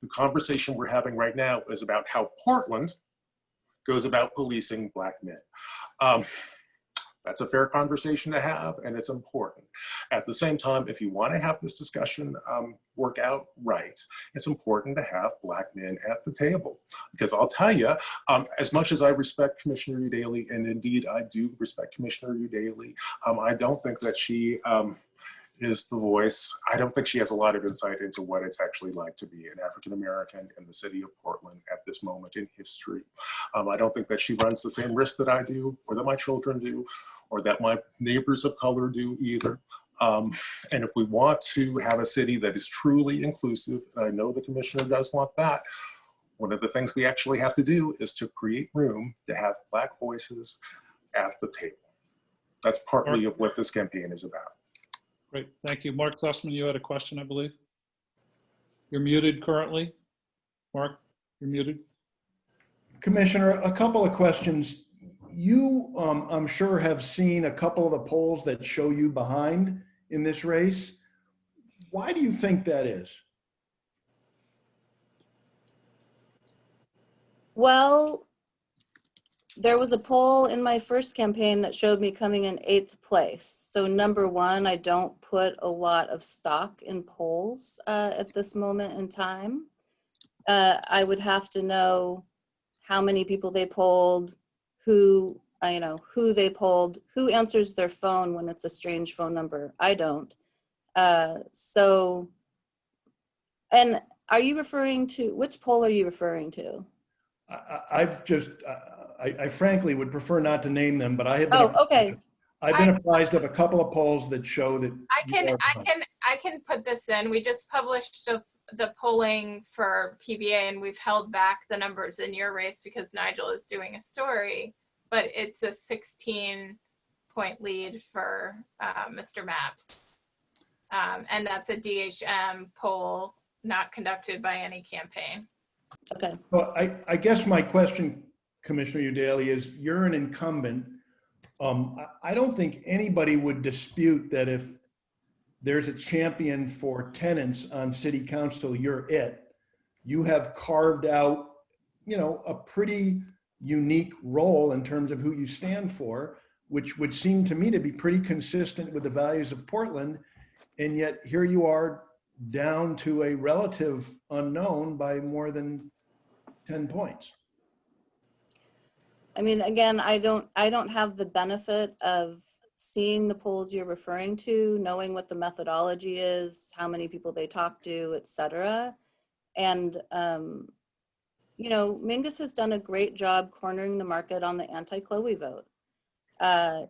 Speaker 3: The conversation we're having right now is about how Portland goes about policing Black men. That's a fair conversation to have, and it's important. At the same time, if you want to have this discussion work out right, it's important to have Black men at the table. Because I'll tell you, as much as I respect Commissioner Udaly, and indeed I do respect Commissioner Udaly, I don't think that she is the voice. I don't think she has a lot of insight into what it's actually like to be an African-American in the city of Portland at this moment in history. I don't think that she runs the same risk that I do, or that my children do, or that my neighbors of color do either. And if we want to have a city that is truly inclusive, and I know the commissioner does want that, one of the things we actually have to do is to create room to have Black voices at the table. That's partly of what this campaign is about.
Speaker 1: Great, thank you. Mark Sussman, you had a question, I believe. You're muted currently. Mark, you're muted.
Speaker 4: Commissioner, a couple of questions. You, I'm sure, have seen a couple of the polls that show you behind in this race. Why do you think that is?
Speaker 2: Well, there was a poll in my first campaign that showed me coming in 8th place. So number one, I don't put a lot of stock in polls at this moment in time. I would have to know how many people they polled, who they polled, who answers their phone when it's a strange phone number. I don't. And are you referring to, which poll are you referring to?
Speaker 4: I frankly would prefer not to name them, but I have been.
Speaker 2: Oh, okay.
Speaker 4: I've been apprised of a couple of polls that show that.
Speaker 5: I can put this in. We just published the polling for PBA, and we've held back the numbers in your race because Nigel is doing a story, but it's a 16-point lead for Mr. Maps. And that's a DHM poll, not conducted by any campaign.
Speaker 2: Okay.
Speaker 4: Well, I guess my question, Commissioner Udaly, is you're an incumbent. I don't think anybody would dispute that if there's a champion for tenants on city council, you're it. You have carved out, a pretty unique role in terms of who you stand for, which would seem to me to be pretty consistent with the values of Portland. And yet here you are down to a relative unknown by more than 10 points.
Speaker 2: I mean, again, I don't have the benefit of seeing the polls you're referring to, knowing what the methodology is, how many people they talk to, et cetera. And, Mingus has done a great job cornering the market on the anti-Chloe vote.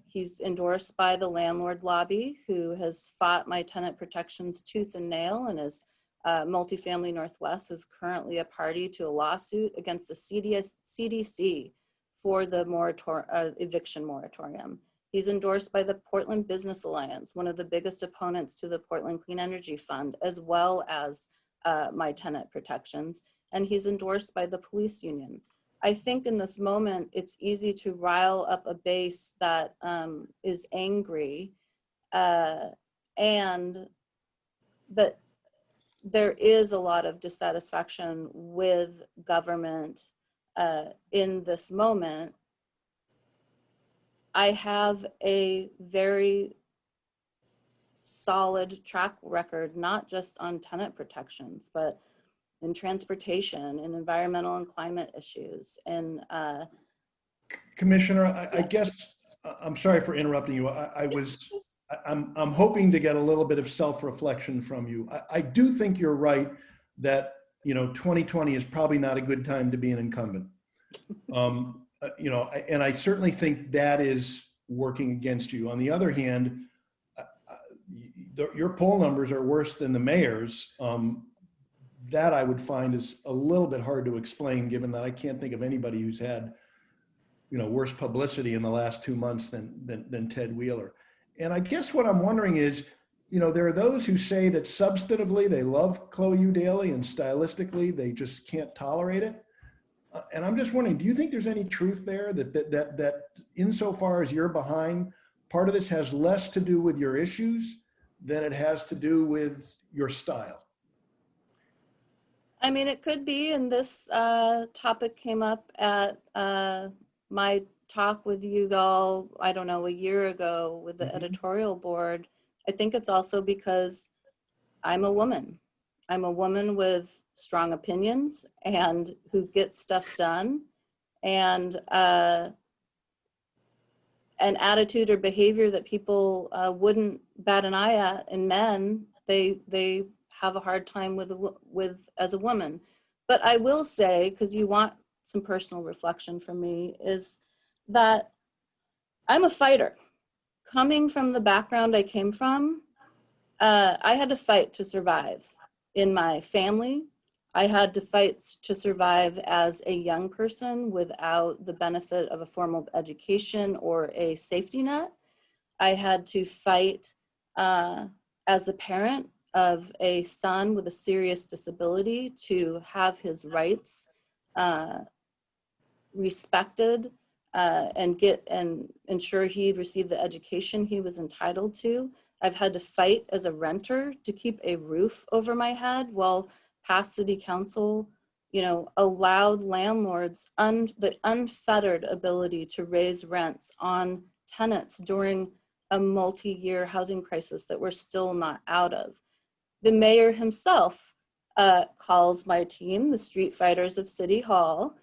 Speaker 2: He's endorsed by the landlord lobby, who has fought my tenant protections tooth and nail, and is Multifamily Northwest is currently a party to a lawsuit against the CDC for the eviction moratorium. He's endorsed by the Portland Business Alliance, one of the biggest opponents to the Portland Clean Energy Fund, as well as my tenant protections. And he's endorsed by the police union. I think in this moment, it's easy to rile up a base that is angry, and that there is a lot of dissatisfaction with government in this moment. I have a very solid track record, not just on tenant protections, but in transportation, in environmental and climate issues. And
Speaker 4: Commissioner, I guess, I'm sorry for interrupting you. I'm hoping to get a little bit of self-reflection from you. I do think you're right that, 2020 is probably not a good time to be an incumbent. And I certainly think that is working against you. On the other hand, your poll numbers are worse than the mayor's. That I would find is a little bit hard to explain, given that I can't think of anybody who's had, worse publicity in the last 2 months than Ted Wheeler. And I guess what I'm wondering is, there are those who say that substantively they love Chloe Daly and stylistically they just can't tolerate it. And I'm just wondering, do you think there's any truth there that insofar as you're behind, part of this has less to do with your issues than it has to do with your style?
Speaker 2: I mean, it could be, and this topic came up at my talk with you all, I don't know, a year ago with the editorial board. I think it's also because I'm a woman. I'm a woman with strong opinions and who gets stuff done, and an attitude or behavior that people wouldn't bat an eye at in men, they have a hard time with as a woman. But I will say, because you want some personal reflection from me, is that I'm a fighter. Coming from the background I came from, I had to fight to survive in my family. I had to fight to survive as a young person without the benefit of a formal education or a safety net. I had to fight as the parent of a son with a serious disability to have his rights respected and ensure he received the education he was entitled to. I've had to fight as a renter to keep a roof over my head while past city council, allowed landlords the unfettered ability to raise rents on tenants during a multi-year housing crisis that we're still not out of. The mayor himself calls my team the Street Fighters of City Hall.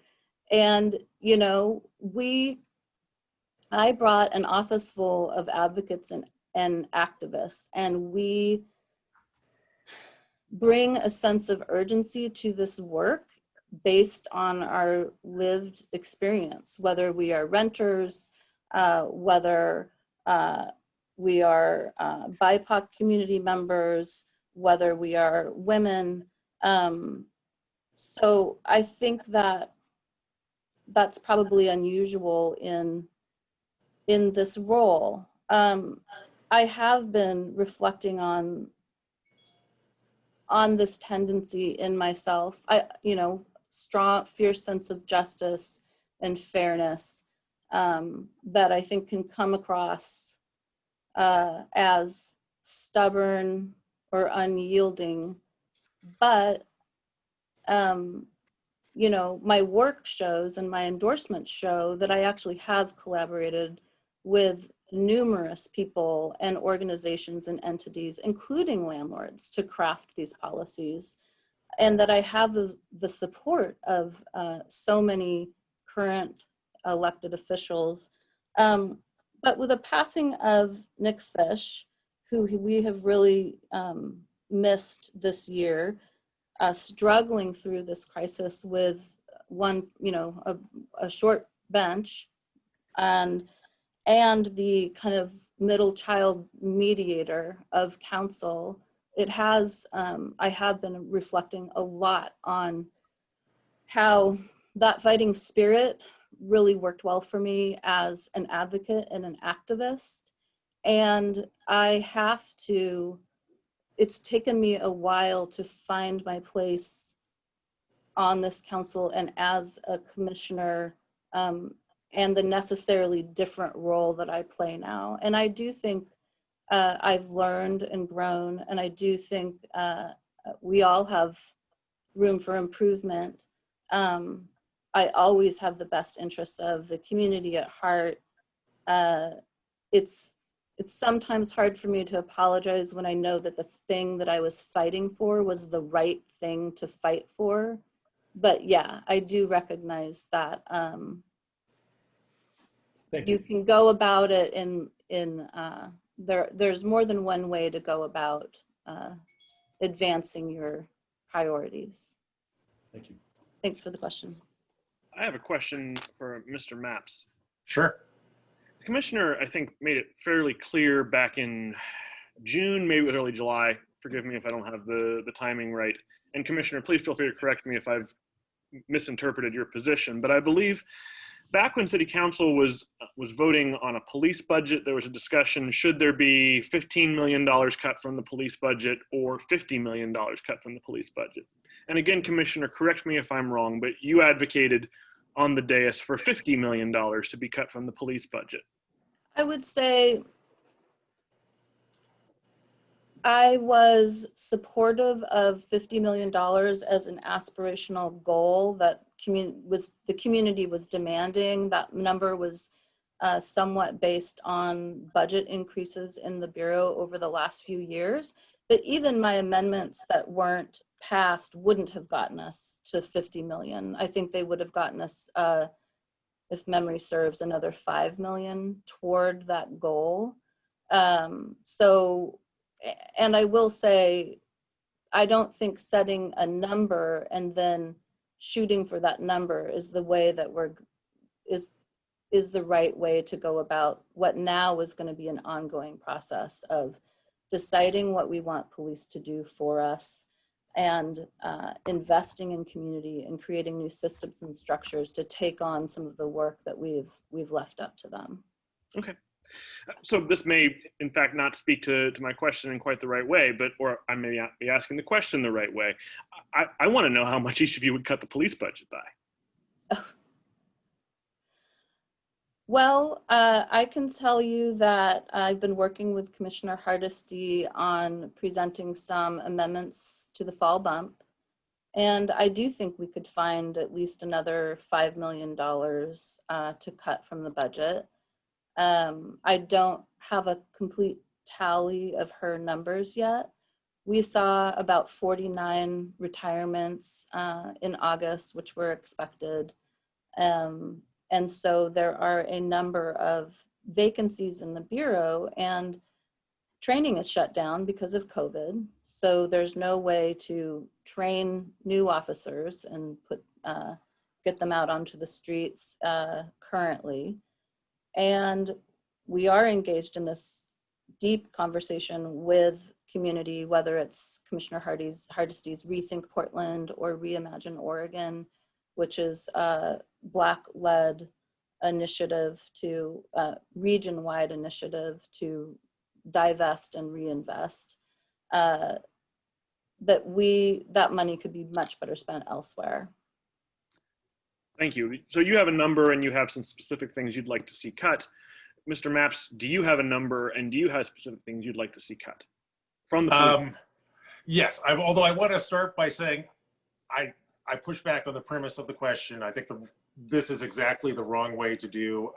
Speaker 2: And, I brought an office full of advocates and activists, and we bring a sense of urgency to this work based on our lived experience, whether we are renters, whether we are BIPOC community members, whether we are women. So I think that that's probably unusual in this role. I have been reflecting on this tendency in myself. Strong, fierce sense of justice and fairness that I think can come across as stubborn or unyielding, but my work shows and my endorsements show that I actually have collaborated with numerous people and organizations and entities, including landlords, to craft these policies, and that I have the support of so many current elected officials. But with the passing of Nick Fish, who we have really missed this year, struggling through this crisis with a short bench and the kind of middle child mediator of council, I have been reflecting a lot on how that fighting spirit really worked well for me as an advocate and an activist. And it's taken me a while to find my place on this council and as a commissioner, and the necessarily different role that I play now. And I do think I've learned and grown, and I do think we all have room for improvement. I always have the best interests of the community at heart. It's sometimes hard for me to apologize when I know that the thing that I was fighting for was the right thing to fight for. But yeah, I do recognize that
Speaker 4: Thank
Speaker 2: you
Speaker 4: you.
Speaker 2: can go about it there's more than one way to go about advancing your priorities.
Speaker 4: Thank you.
Speaker 2: Thanks for the question.
Speaker 6: I have a question for Mr. Maps.
Speaker 3: Sure.
Speaker 6: The commissioner, I think, made it fairly clear back in June, maybe it was early July. Forgive me if I don't have the timing right. And Commissioner, please feel free to correct me if I've misinterpreted your position. But I believe back when City Council was voting on a police budget, there was a discussion, should there be $15 million cut from the police budget or $50 million cut from the police budget? And again, Commissioner, correct me if I'm wrong, but you advocated on the dais for $50 million to be cut from the police budget.
Speaker 2: I would say I was supportive of $50 million as an aspirational goal that the community was demanding. That number was somewhat based on budget increases in the Bureau over the last few years. But even my amendments that weren't passed wouldn't have gotten us to 50 million. I think they would have gotten us, if memory serves, another 5 million toward that goal. And I will say, I don't think setting a number and then shooting for that number is the way that is the right way to go about what now is going to be an ongoing process of deciding what we want police to do for us and investing in community and creating new systems and structures to take on some of the work that we've left up to them.
Speaker 6: Okay. So this may, in fact, not speak to my question in quite the right way, or I may not be asking the question the right way. I want to know how much each of you would cut the police budget by.
Speaker 2: Well, I can tell you that I've been working with Commissioner Hardesty on presenting some amendments to the fall bump. And I do think we could find at least another $5 million to cut from the budget. I don't have a complete tally of her numbers yet. We saw about 49 retirements in August, which were expected. And so there are a number of vacancies in the Bureau, and training is shut down because of COVID. So there's no way to train new officers and get them out onto the streets currently. And we are engaged in this deep conversation with community, whether it's Commissioner Hardesty's Rethink Portland or Reimagine Oregon, which is a Black-led initiative to region-wide initiative to divest and reinvest. That money could be much better spent elsewhere.
Speaker 6: Thank you. So you have a number and you have some specific things you'd like to see cut. Mr. Maps, do you have a number and do you have specific things you'd like to see cut from the police?
Speaker 3: Yes, although I want to start by saying I push back on the premise of the question. I think this is exactly the wrong way to do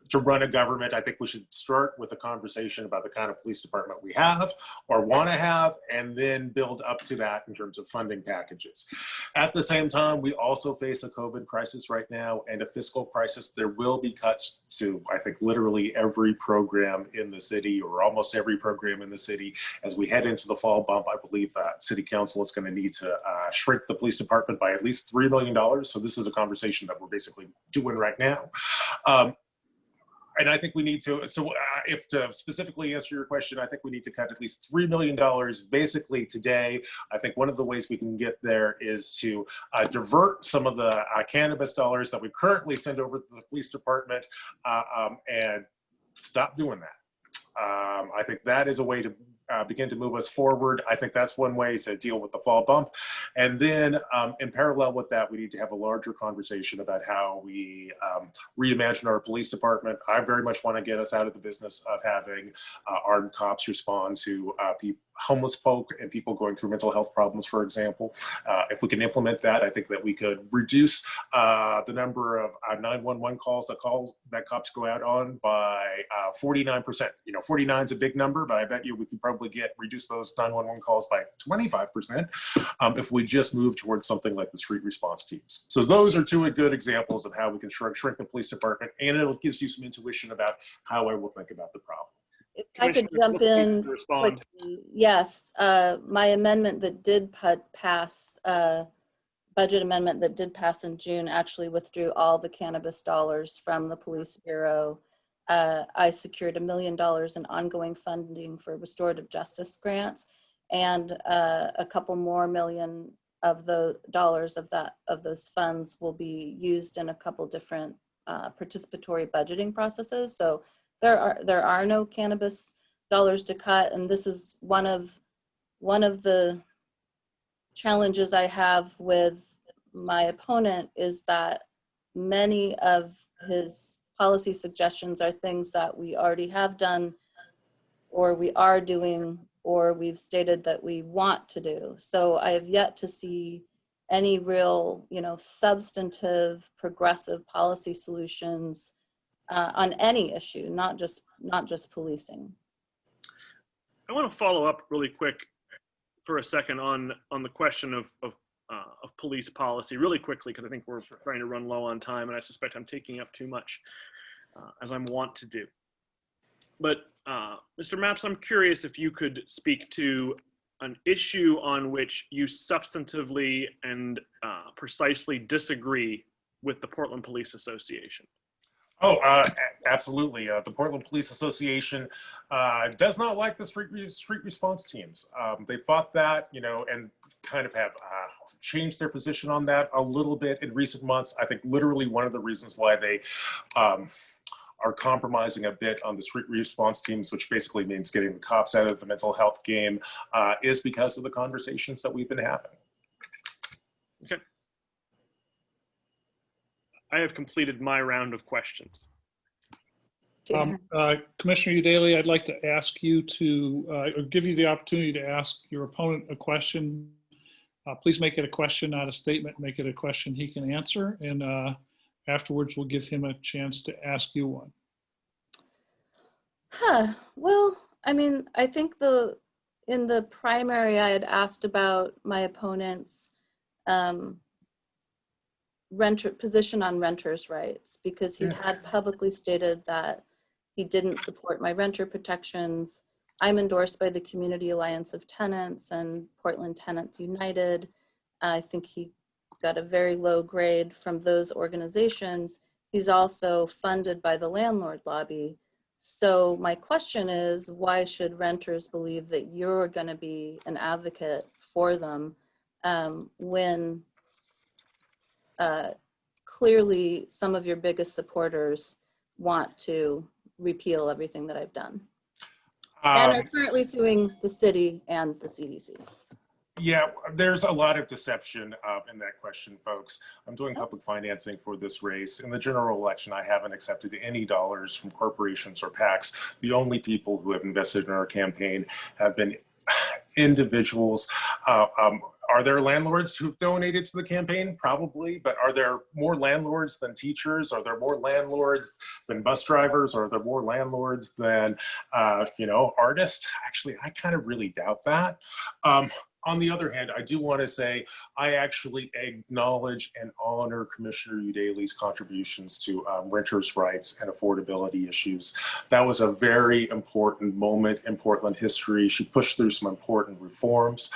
Speaker 3: to run a government. I think we should start with a conversation about the kind of police department we have or want to have, and then build up to that in terms of funding packages. At the same time, we also face a COVID crisis right now and a fiscal crisis. There will be cuts to, I think, literally every program in the city, or almost every program in the city. As we head into the fall bump, I believe that City Council is going to need to shrink the police department by at least $3 million. So this is a conversation that we're basically doing right now. And I think we need to, so if to specifically answer your question, I think we need to cut at least $3 million basically today. I think one of the ways we can get there is to divert some of the cannabis dollars that we currently send over to the police department and stop doing that. I think that is a way to begin to move us forward. I think that's one way to deal with the fall bump. And then in parallel with that, we need to have a larger conversation about how we reimagine our police department. I very much want to get us out of the business of having armed cops respond to homeless folk and people going through mental health problems, for example. If we can implement that, I think that we could reduce the number of 911 calls that cops go out on by 49%. 49 is a big number, but I bet you we could probably reduce those 911 calls by 25% if we just move towards something like the street response teams. So those are two good examples of how we can shrink the police department, and it gives you some intuition about how I will think about the problem.
Speaker 2: If I could jump in quickly, yes, my amendment that did pass, budget amendment that did pass in June actually withdrew all the cannabis dollars from the police bureau. I secured $1 million in ongoing funding for restorative justice grants, and a couple more million of the dollars of those funds will be used in a couple different participatory budgeting processes. So there are no cannabis dollars to cut, and this is one of the challenges I have with my opponent is that many of his policy suggestions are things that we already have done, or we are doing, or we've stated that we want to do. So I have yet to see any real, substantive, progressive policy solutions on any issue, not just policing.
Speaker 6: I want to follow up really quick for a second on the question of police policy really quickly, because I think we're trying to run low on time, and I suspect I'm taking up too much, as I'm wont to do. But Mr. Mapps, I'm curious if you could speak to an issue on which you substantively and precisely disagree with the Portland Police Association.
Speaker 3: Oh, absolutely. The Portland Police Association does not like the street response teams. They fought that, and kind of have changed their position on that a little bit in recent months. I think literally one of the reasons why they are compromising a bit on the street response teams, which basically means getting the cops out of the mental health game, is because of the conversations that we've been having.
Speaker 6: Okay. I have completed my round of questions.
Speaker 1: Commissioner Udaley, I'd like to ask you to, or give you the opportunity to ask your opponent a question. Please make it a question, not a statement. Make it a question he can answer. And afterwards, we'll give him a chance to ask you one.
Speaker 2: Well, I mean, I think in the primary, I had asked about my opponent's position on renters' rights, because he had publicly stated that he didn't support my renter protections. I'm endorsed by the Community Alliance of Tenants and Portland Tenants United. I think he got a very low grade from those organizations. He's also funded by the landlord lobby. So my question is, why should renters believe that you're going to be an advocate for them when clearly some of your biggest supporters want to repeal everything that I've done and are currently suing the city and the CDC?
Speaker 3: Yeah, there's a lot of deception in that question, folks. I'm doing public financing for this race. In the general election, I haven't accepted any dollars from corporations or PACs. The only people who have invested in our campaign have been individuals. Are there landlords who've donated to the campaign? Probably, but are there more landlords than teachers? Are there more landlords than bus drivers? Are there more landlords than, artists? Actually, I kind of really doubt that. On the other hand, I do want to say I actually acknowledge and honor Commissioner Udaley's contributions to renters' rights and affordability issues. That was a very important moment in Portland history. She pushed through some important reforms,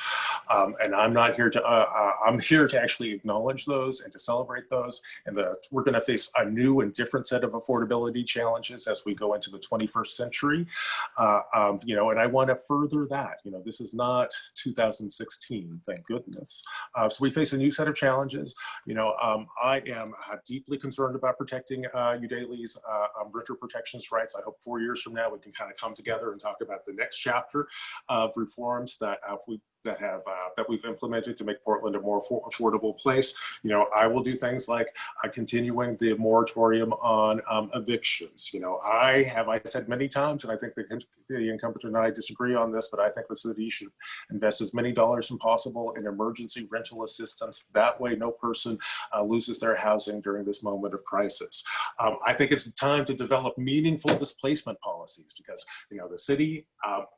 Speaker 3: and I'm not here to. I'm here to actually acknowledge those and to celebrate those. And we're going to face a new and different set of affordability challenges as we go into the 21st century. You know, and I want to further that. You know, this is not 2016, thank goodness. So we face a new set of challenges. You know, I am deeply concerned about protecting Udaley's renter protections rights. I hope 4 years from now we can kind of come together and talk about the next chapter of reforms that we've implemented to make Portland a more affordable place. You know, I will do things like continuing the moratorium on evictions. You know, I said many times, and I think the incumbent and I disagree on this, but I think the city should invest as many dollars as possible in emergency rental assistance. That way, no person loses their housing during this moment of crisis. I think it's time to develop meaningful displacement policies because, you know, the city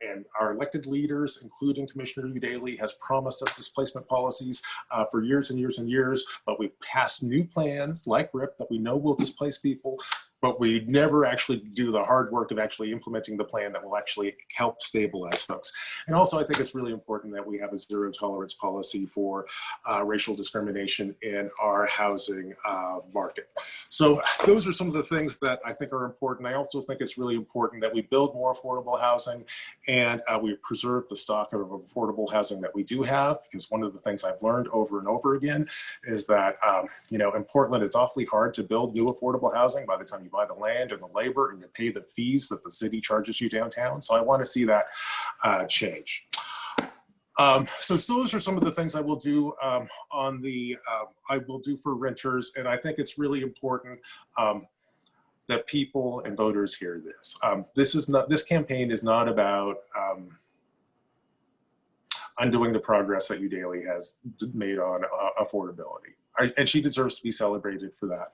Speaker 3: and our elected leaders, including Commissioner Udaley, has promised us displacement policies for years and years and years, but we've passed new plans like RIP that we know will displace people, but we never actually do the hard work of actually implementing the plan that will actually help stabilize folks. And also, I think it's really important that we have a zero tolerance policy for racial discrimination in our housing market. So those are some of the things that I think are important. I also think it's really important that we build more affordable housing and we preserve the stock of affordable housing that we do have, because one of the things I've learned over and over again is that, you know, in Portland, it's awfully hard to build new affordable housing by the time you buy the land and the labor and you pay the fees that the city charges you downtown. So I want to see that change. So those are some of the things I will do I will do for renters. And I think it's really important that people and voters hear this. This campaign is not about undoing the progress that Udaley has made on affordability. And she deserves to be celebrated for that.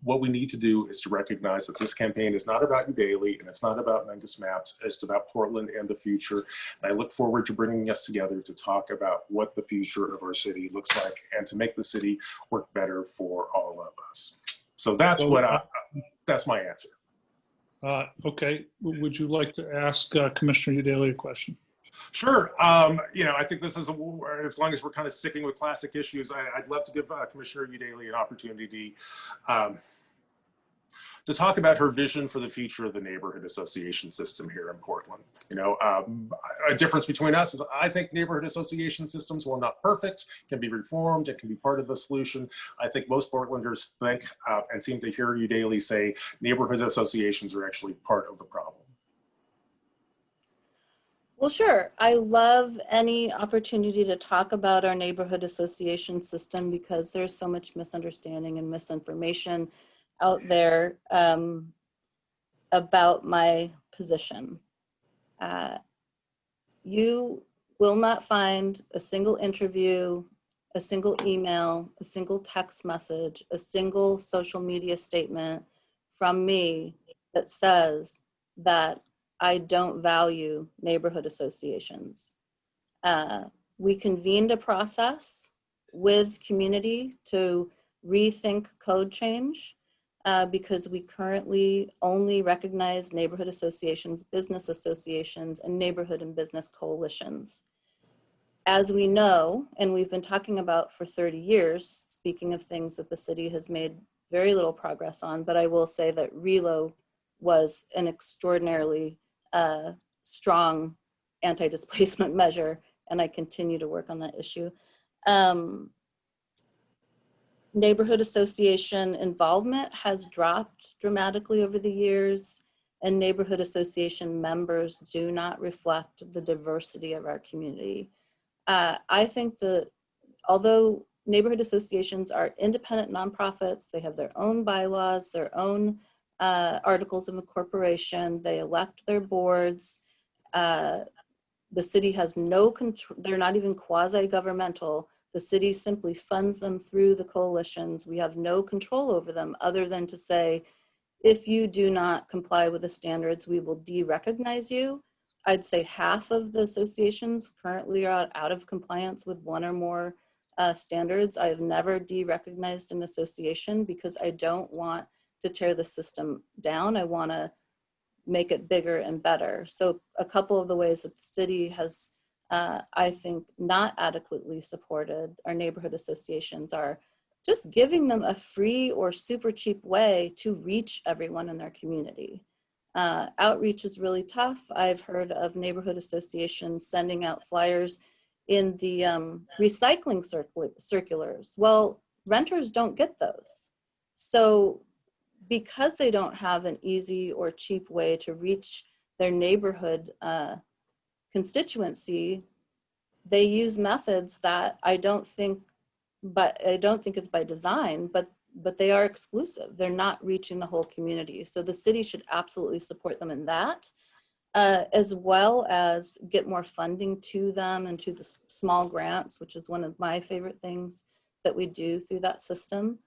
Speaker 3: What we need to do is to recognize that this campaign is not about Udaley and it's not about Mengus Maps, it's about Portland and the future. And I look forward to bringing us together to talk about what the future of our city looks like and to make the city work better for all of us. So that's that's my answer.
Speaker 1: Okay, would you like to ask Commissioner Udaley a question?
Speaker 3: Sure. You know, I think this is, as long as we're kind of sticking with classic issues, I'd love to give Commissioner Udaley an opportunity to talk about her vision for the future of the neighborhood association system here in Portland. You know, a difference between us is I think neighborhood association systems, while not perfect, can be reformed. It can be part of the solution. I think most Portlanders think and seem to hear Udaley say neighborhood associations are actually part of the problem.
Speaker 2: Well, sure. I love any opportunity to talk about our neighborhood association system because there's so much misunderstanding and misinformation out there about my position. You will not find a single interview, a single email, a single text message, a single social media statement from me that says that I don't value neighborhood associations. We convened a process with community to rethink code change because we currently only recognize neighborhood associations, business associations, and neighborhood and business coalitions. As we know, and we've been talking about for 30 years, speaking of things that the city has made very little progress on, but I will say that RELO was an extraordinarily strong anti-displacement measure, and I continue to work on that issue. Neighborhood association involvement has dropped dramatically over the years, and neighborhood association members do not reflect the diversity of our community. I think that although neighborhood associations are independent nonprofits, they have their own bylaws, their own articles of incorporation, they elect their boards. The city has no control, they're not even quasi-governmental. The city simply funds them through the coalitions. We have no control over them other than to say, if you do not comply with the standards, we will de-recognize you, I'd say half of the associations currently are out of compliance with one or more standards. I have never de-recognized an association because I don't want to tear the system down. I want to make it bigger and better. So a couple of the ways that the city has, I think, not adequately supported our neighborhood associations are just giving them a free or super cheap way to reach everyone in their community. Outreach is really tough. I've heard of neighborhood associations sending out flyers in the recycling circulars. Well, renters don't get those. So because they don't have an easy or cheap way to reach their neighborhood constituency, they use methods that I don't think it's by design, but they are exclusive. They're not reaching the whole community. So the city should absolutely support them in that, as well as get more funding to them and to the small grants, which is one of my favorite things that we do through that system.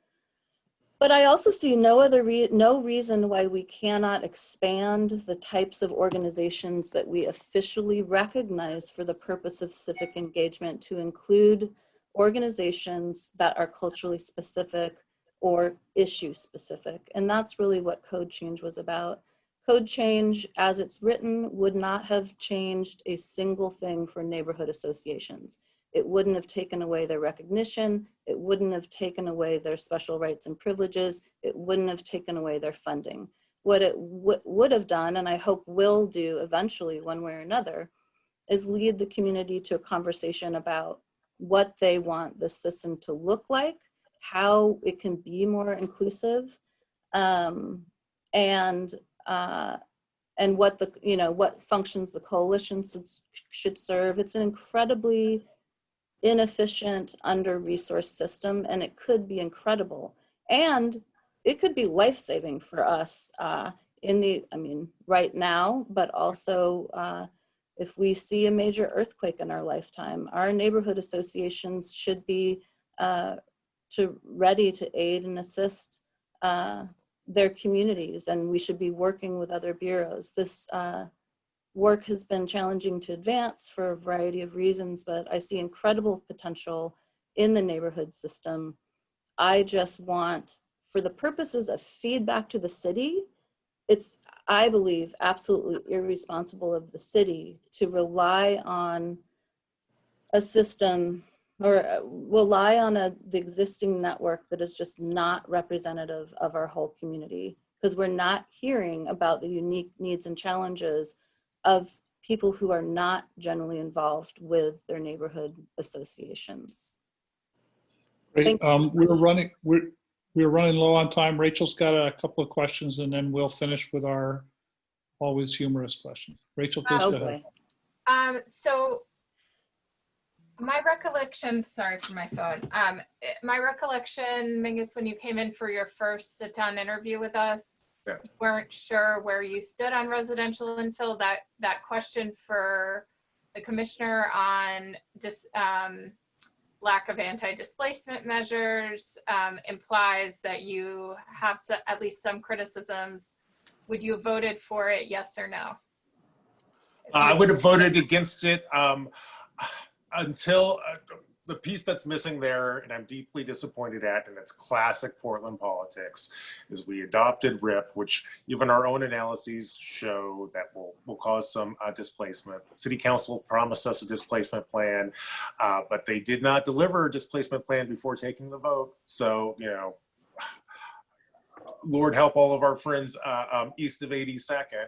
Speaker 2: But I also see no reason why we cannot expand the types of organizations that we officially recognize for the purpose of civic engagement to include organizations that are culturally specific or issue specific. And that's really what code change was about. Code change, as it's written, would not have changed a single thing for neighborhood associations. It wouldn't have taken away their recognition. It wouldn't have taken away their special rights and privileges. It wouldn't have taken away their funding. What it would have done, and I hope will do eventually one way or another, is lead the community to a conversation about what they want the system to look like, how it can be more inclusive, and what what functions the coalition should serve. It's an incredibly inefficient, under-resourced system, and it could be incredible. And it could be life-saving for us right now, but also if we see a major earthquake in our lifetime, our neighborhood associations should be ready to aid and assist their communities, and we should be working with other bureaus. This work has been challenging to advance for a variety of reasons, but I see incredible potential in the neighborhood system. I just want, for the purposes of feedback to the city, it's, I believe, absolutely irresponsible of the city to rely on a system or rely on the existing network that is just not representative of our whole community, because we're not hearing about the unique needs and challenges of people who are not generally involved with their neighborhood associations.
Speaker 1: Great. We're running low on time. Rachel's got a couple of questions, and then we'll finish with our always humorous questions. Rachel, please go ahead.
Speaker 5: So my recollection, sorry for my phone. My recollection, Mingus, when you came in for your first sit-down interview with us,
Speaker 3: yeah,
Speaker 5: you weren't sure where you stood on residential infill. That question for the commissioner on just lack of anti-displacement measures implies that you have at least some criticisms. Would you have voted for it, yes or no?
Speaker 3: I would have voted against it until the piece that's missing there, and I'm deeply disappointed at, and it's classic Portland politics, is we adopted RIP, which even our own analyses show that will cause some displacement. The city council promised us a displacement plan, but they did not deliver a displacement plan before taking the vote. So, you know, Lord help all of our friends east of 82nd,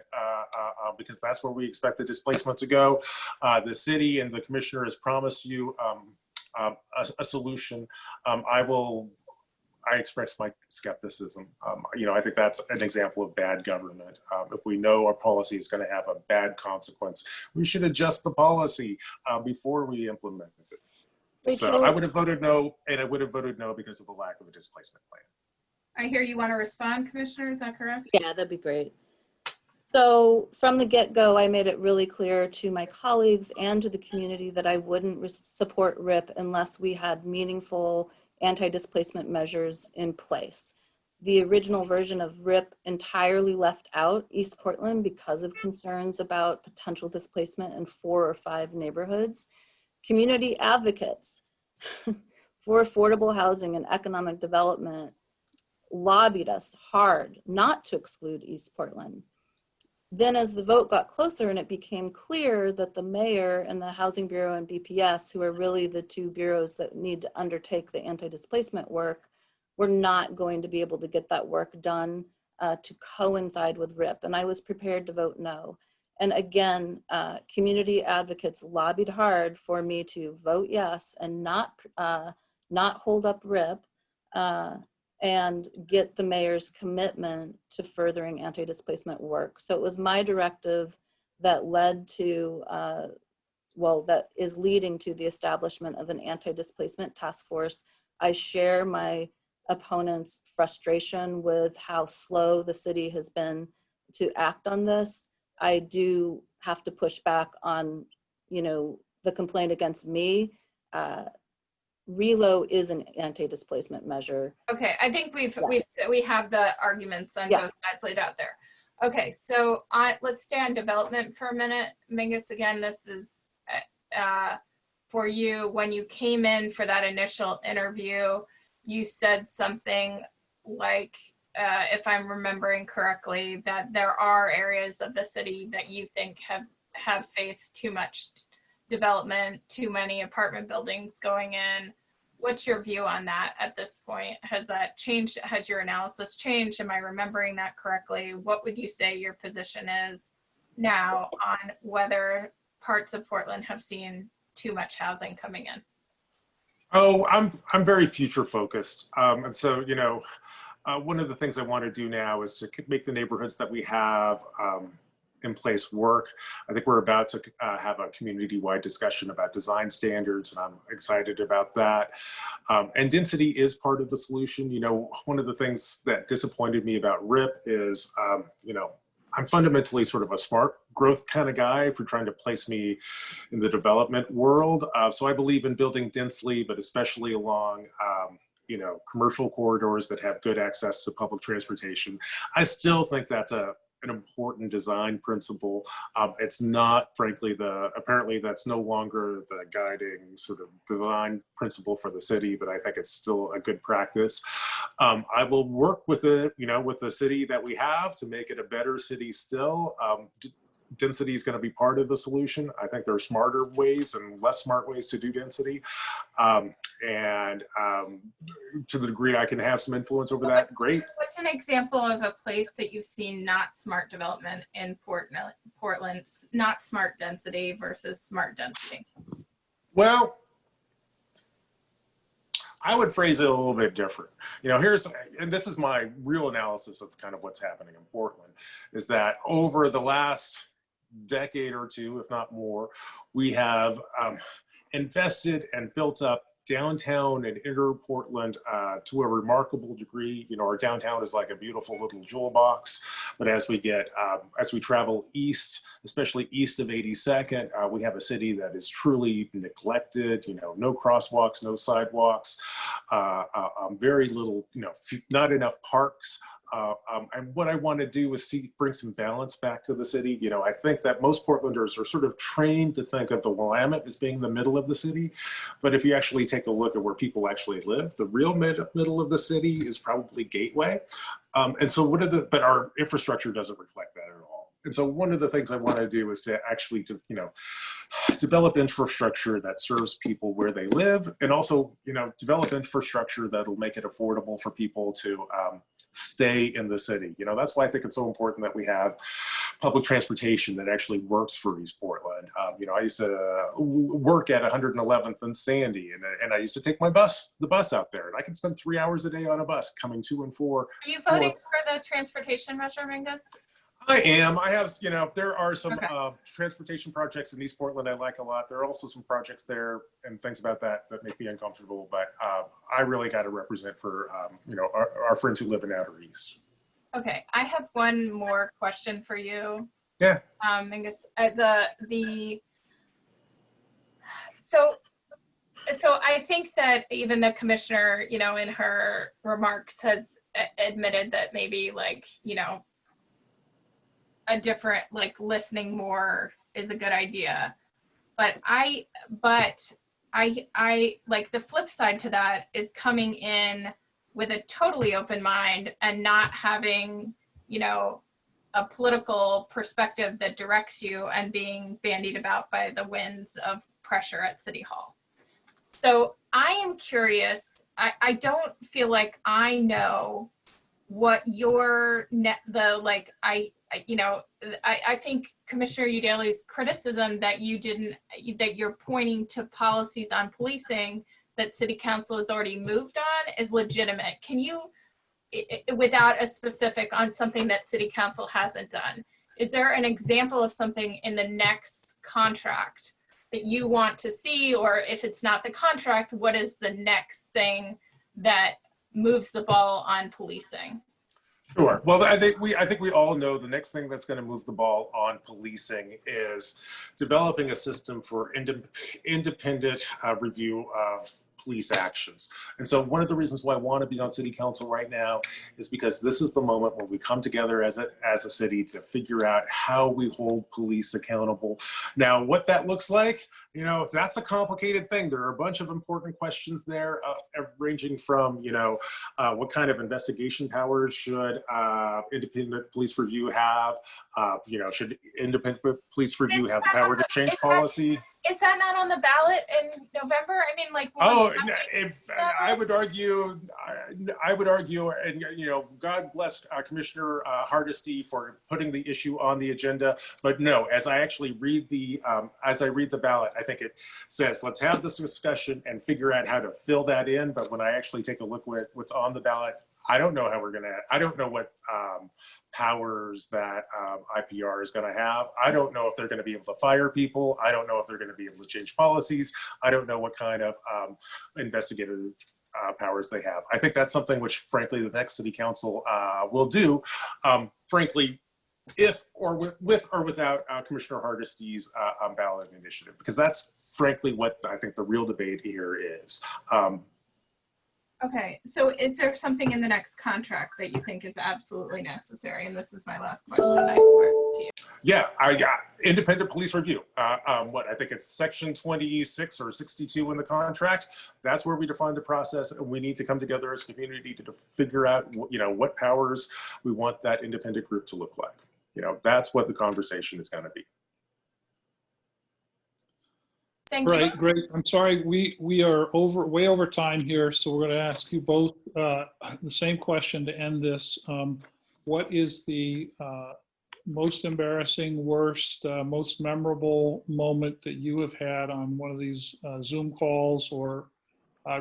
Speaker 3: because that's where we expect the displacement to go. The city and the commissioner has promised you a solution. I express my skepticism. You know, I think that's an example of bad government. If we know our policy is going to have a bad consequence, we should adjust the policy before we implement it.
Speaker 2: Rachel,
Speaker 3: So I would have voted no, and I would have voted no because of the lack of a displacement plan.
Speaker 5: I hear you want to respond, Commissioner, is that correct?
Speaker 2: yeah, that'd be great. So from the get-go, I made it really clear to my colleagues and to the community that I wouldn't support RIP unless we had meaningful anti-displacement measures in place. The original version of RIP entirely left out East Portland because of concerns about potential displacement in 4 or 5 neighborhoods. Community advocates for affordable housing and economic development lobbied us hard not to exclude East Portland. Then as the vote got closer and it became clear that the mayor and the Housing Bureau and BPS, who are really the 2 bureaus that need to undertake the anti-displacement work, were not going to be able to get that work done to coincide with RIP. And I was prepared to vote no. And again, community advocates lobbied hard for me to vote yes and not hold up RIP and get the mayor's commitment to furthering anti-displacement work. So it was my directive that led to, that is leading to the establishment of an anti-displacement task force. I share my opponent's frustration with how slow the city has been to act on this. I do have to push back on, the complaint against me. Relo is an anti-displacement measure.
Speaker 5: Okay, I think we have the arguments on both sides laid out there. Okay, so let's stay on development for a minute. Mingus, again, this is for you. When you came in for that initial interview, you said something like, if I'm remembering correctly, that there are areas of the city that you think have faced too much development, too many apartment buildings going in. What's your view on that at this point? Has that changed? Has your analysis changed? Am I remembering that correctly? What would you say your position is now on whether parts of Portland have seen too much housing coming in?
Speaker 3: Oh, I'm very future focused. And so, one of the things I want to do now is to make the neighborhoods that we have in place work. I think we're about to have a community-wide discussion about design standards, and I'm excited about that. And density is part of the solution. One of the things that disappointed me about RIP is, I'm fundamentally sort of a smart growth kind of guy if you're trying to place me in the development world. So I believe in building densely, but especially along commercial corridors that have good access to public transportation. I still think that's an important design principle. It's not, frankly, apparently that's no longer the guiding sort of design principle for the city, but I think it's still a good practice. I will work with with the city that we have to make it a better city still. Density is going to be part of the solution. I think there are smarter ways and less smart ways to do density. And to the degree I can have some influence over that, great.
Speaker 5: What's an example of a place that you've seen not smart development in Portland, not smart density versus smart density?
Speaker 3: Well, I would phrase it a little bit different. And this is my real analysis of kind of what's happening in Portland, is that over the last decade or two, if not more, we have invested and built up downtown and inner Portland to a remarkable degree. Our downtown is like a beautiful little jewel box, but as we travel east, especially east of 82nd, we have a city that is truly neglected. No crosswalks, no sidewalks, very little, not enough parks. And what I want to do is bring some balance back to the city. I think that most Portlanders are sort of trained to think of the Willamette as being the middle of the city. But if you actually take a look at where people actually live, the real middle of the city is probably Gateway. And so but our infrastructure doesn't reflect that at all. And so one of the things I want to do is to actually, develop infrastructure that serves people where they live, and also, develop infrastructure that'll make it affordable for people to stay in the city. That's why I think it's so important that we have public transportation that actually works for East Portland. I used to work at 111th and Sandy, and I used to take the bus out there, and I could spend 3 hours a day on a bus coming to and for.
Speaker 5: Are you voting for the transportation measure, Mingus?
Speaker 3: I am. I have, there are some transportation projects in East Portland I like a lot. There are also some projects there and things about that make me uncomfortable, but I really got to represent for, our friends who live in Outer East.
Speaker 5: Okay, I have one more question for you.
Speaker 3: Yeah.
Speaker 5: Mingus, so I think that even the commissioner, in her remarks has admitted that maybe like, a different, like listening more is a good idea. But I like the flip side to that is coming in with a totally open mind and not having, a political perspective that directs you and being bandied about by the winds of pressure at City Hall. So I am curious, I don't feel like I know what your I think Commissioner Udaley's criticism that you're pointing to policies on policing that City Council has already moved on is legitimate. Can you, without a specific on something that City Council hasn't done, is there an example of something in the next contract that you want to see, or if it's not the contract, what is the next thing that moves the ball on policing?
Speaker 3: Sure. Well, I think we all know the next thing that's going to move the ball on policing is developing a system for independent review of police actions. And so one of the reasons why I want to be on City Council right now is because this is the moment where we come together as a city to figure out how we hold police accountable. Now, what that looks like, that's a complicated thing. There are a bunch of important questions there, ranging from, what kind of investigation powers should independent police review have? Should independent police review have the power to change policy?
Speaker 5: Is that not on the ballot in November? I mean, like.
Speaker 3: I would argue, and God bless Commissioner Hardesty for putting the issue on the agenda. But no, as I read the ballot, I think it says let's have this discussion and figure out how to fill that in. But when I actually take a look at what's on the ballot, I don't know how I don't know what powers that IPR is going to have. I don't know if they're going to be able to fire people. I don't know if they're going to be able to change policies. I don't know what kind of investigative powers they have. I think that's something which, frankly, the next City Council will do. Frankly, if or with or without Commissioner Hardesty's ballot initiative, because that's frankly what I think the real debate here is.
Speaker 5: Okay, so is there something in the next contract that you think is absolutely necessary? And this is my last question, I swear to you.
Speaker 3: Yeah, I got independent police review. I think it's section 26 or 62 in the contract. That's where we define the process, and we need to come together as a community to figure out, what powers we want that independent group to look like. That's what the conversation is going to be.
Speaker 5: Thank you.
Speaker 1: Right, great. I'm sorry, we are way over time here, so we're going to ask you both the same question to end this. What is the most embarrassing, worst, most memorable moment that you have had on one of these Zoom calls or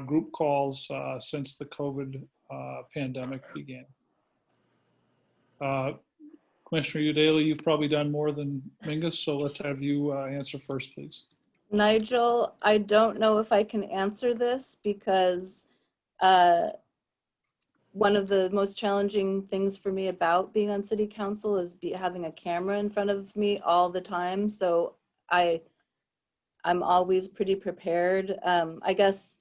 Speaker 1: group calls since the COVID pandemic began? Commissioner Udaley, you've probably done more than Mingus, so let's have you answer first, please.
Speaker 2: Nigel, I don't know if I can answer this because one of the most challenging things for me about being on City Council is having a camera in front of me all the time. So I'm always pretty prepared. I guess,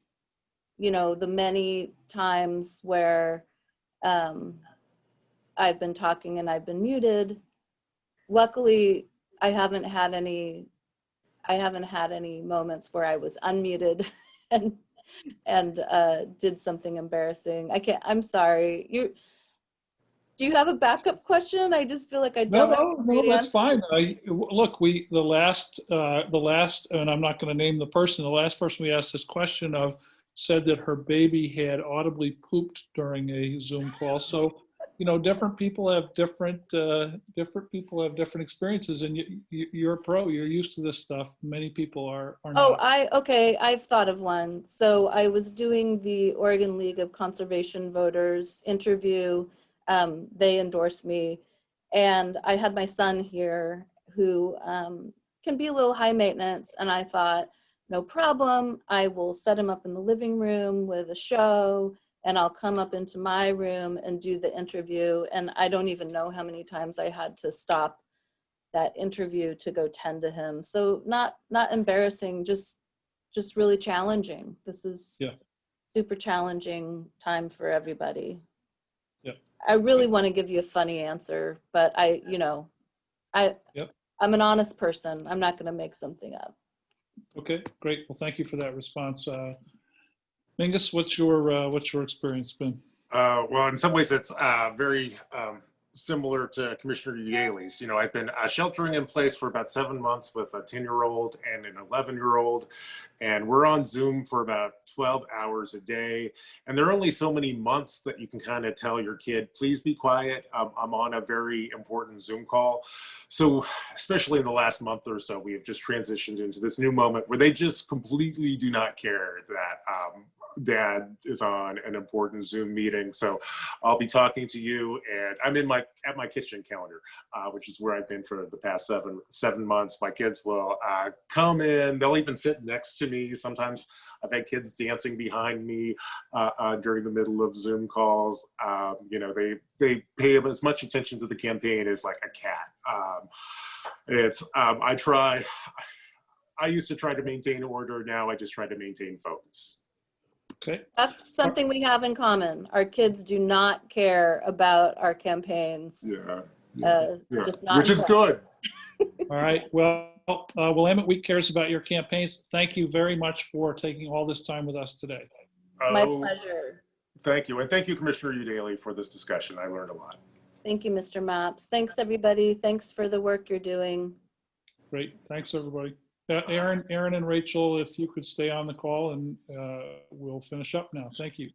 Speaker 2: the many times where I've been talking and I've been muted, luckily I haven't had any moments where I was unmuted and did something embarrassing. I'm sorry. Do you have a backup question? I just feel like I don't.
Speaker 1: No, that's fine. Look, the last, and I'm not going to name the person. The last person we asked this question of said that her baby had audibly pooped during a Zoom call. So, different people have different experiences, and you're a pro. You're used to this stuff. Many people are not.
Speaker 2: Oh, okay. I've thought of one. So I was doing the Oregon League of Conservation Voters interview. They endorsed me, and I had my son here who can be a little high maintenance, and I thought, no problem. I will set him up in the living room with a show, and I'll come up into my room and do the interview. And I don't even know how many times I had to stop that interview to go tend to him. So not embarrassing, just really challenging. This is super challenging time for everybody. I really want to give you a funny answer, but I'm an honest person. I'm not going to make something up.
Speaker 1: Okay, great. Well, thank you for that response. Mingus, what's your experience been?
Speaker 3: Well, in some ways, it's very similar to Commissioner Yaley's. You know, I've been sheltering in place for about 7 months with a 10-year-old and an 11-year-old, and we're on Zoom for about 12 hours a day. And there are only so many months that you can kind of tell your kid, please be quiet. I'm on a very important Zoom call. So, especially in the last month or so, we have just transitioned into this new moment where they just completely do not care that Dad is on an important Zoom meeting. So I'll be talking to you, and I'm at my kitchen counter, which is where I've been for the past seven months. My kids will come in. They'll even sit next to me. Sometimes I've had kids dancing behind me during the middle of Zoom calls. You know, they pay as much attention to the campaign as like a cat. I used to try to maintain order. Now I just try to maintain focus.
Speaker 1: Okay.
Speaker 2: That's something we have in common. Our kids do not care about our campaigns. Just not
Speaker 3: Which is good.
Speaker 1: All right. Well, Willamette Week cares about your campaigns. Thank you very much for taking all this time with us today.
Speaker 2: My pleasure.
Speaker 3: Thank you. And thank you, Commissioner Udaley, for this discussion. I learned a lot.
Speaker 2: Thank you, Mr. Maps. Thanks, everybody. Thanks for the work you're doing.
Speaker 1: Great. Thanks, everybody. Aaron and Rachel, if you could stay on the call, and we'll finish up now. Thank you.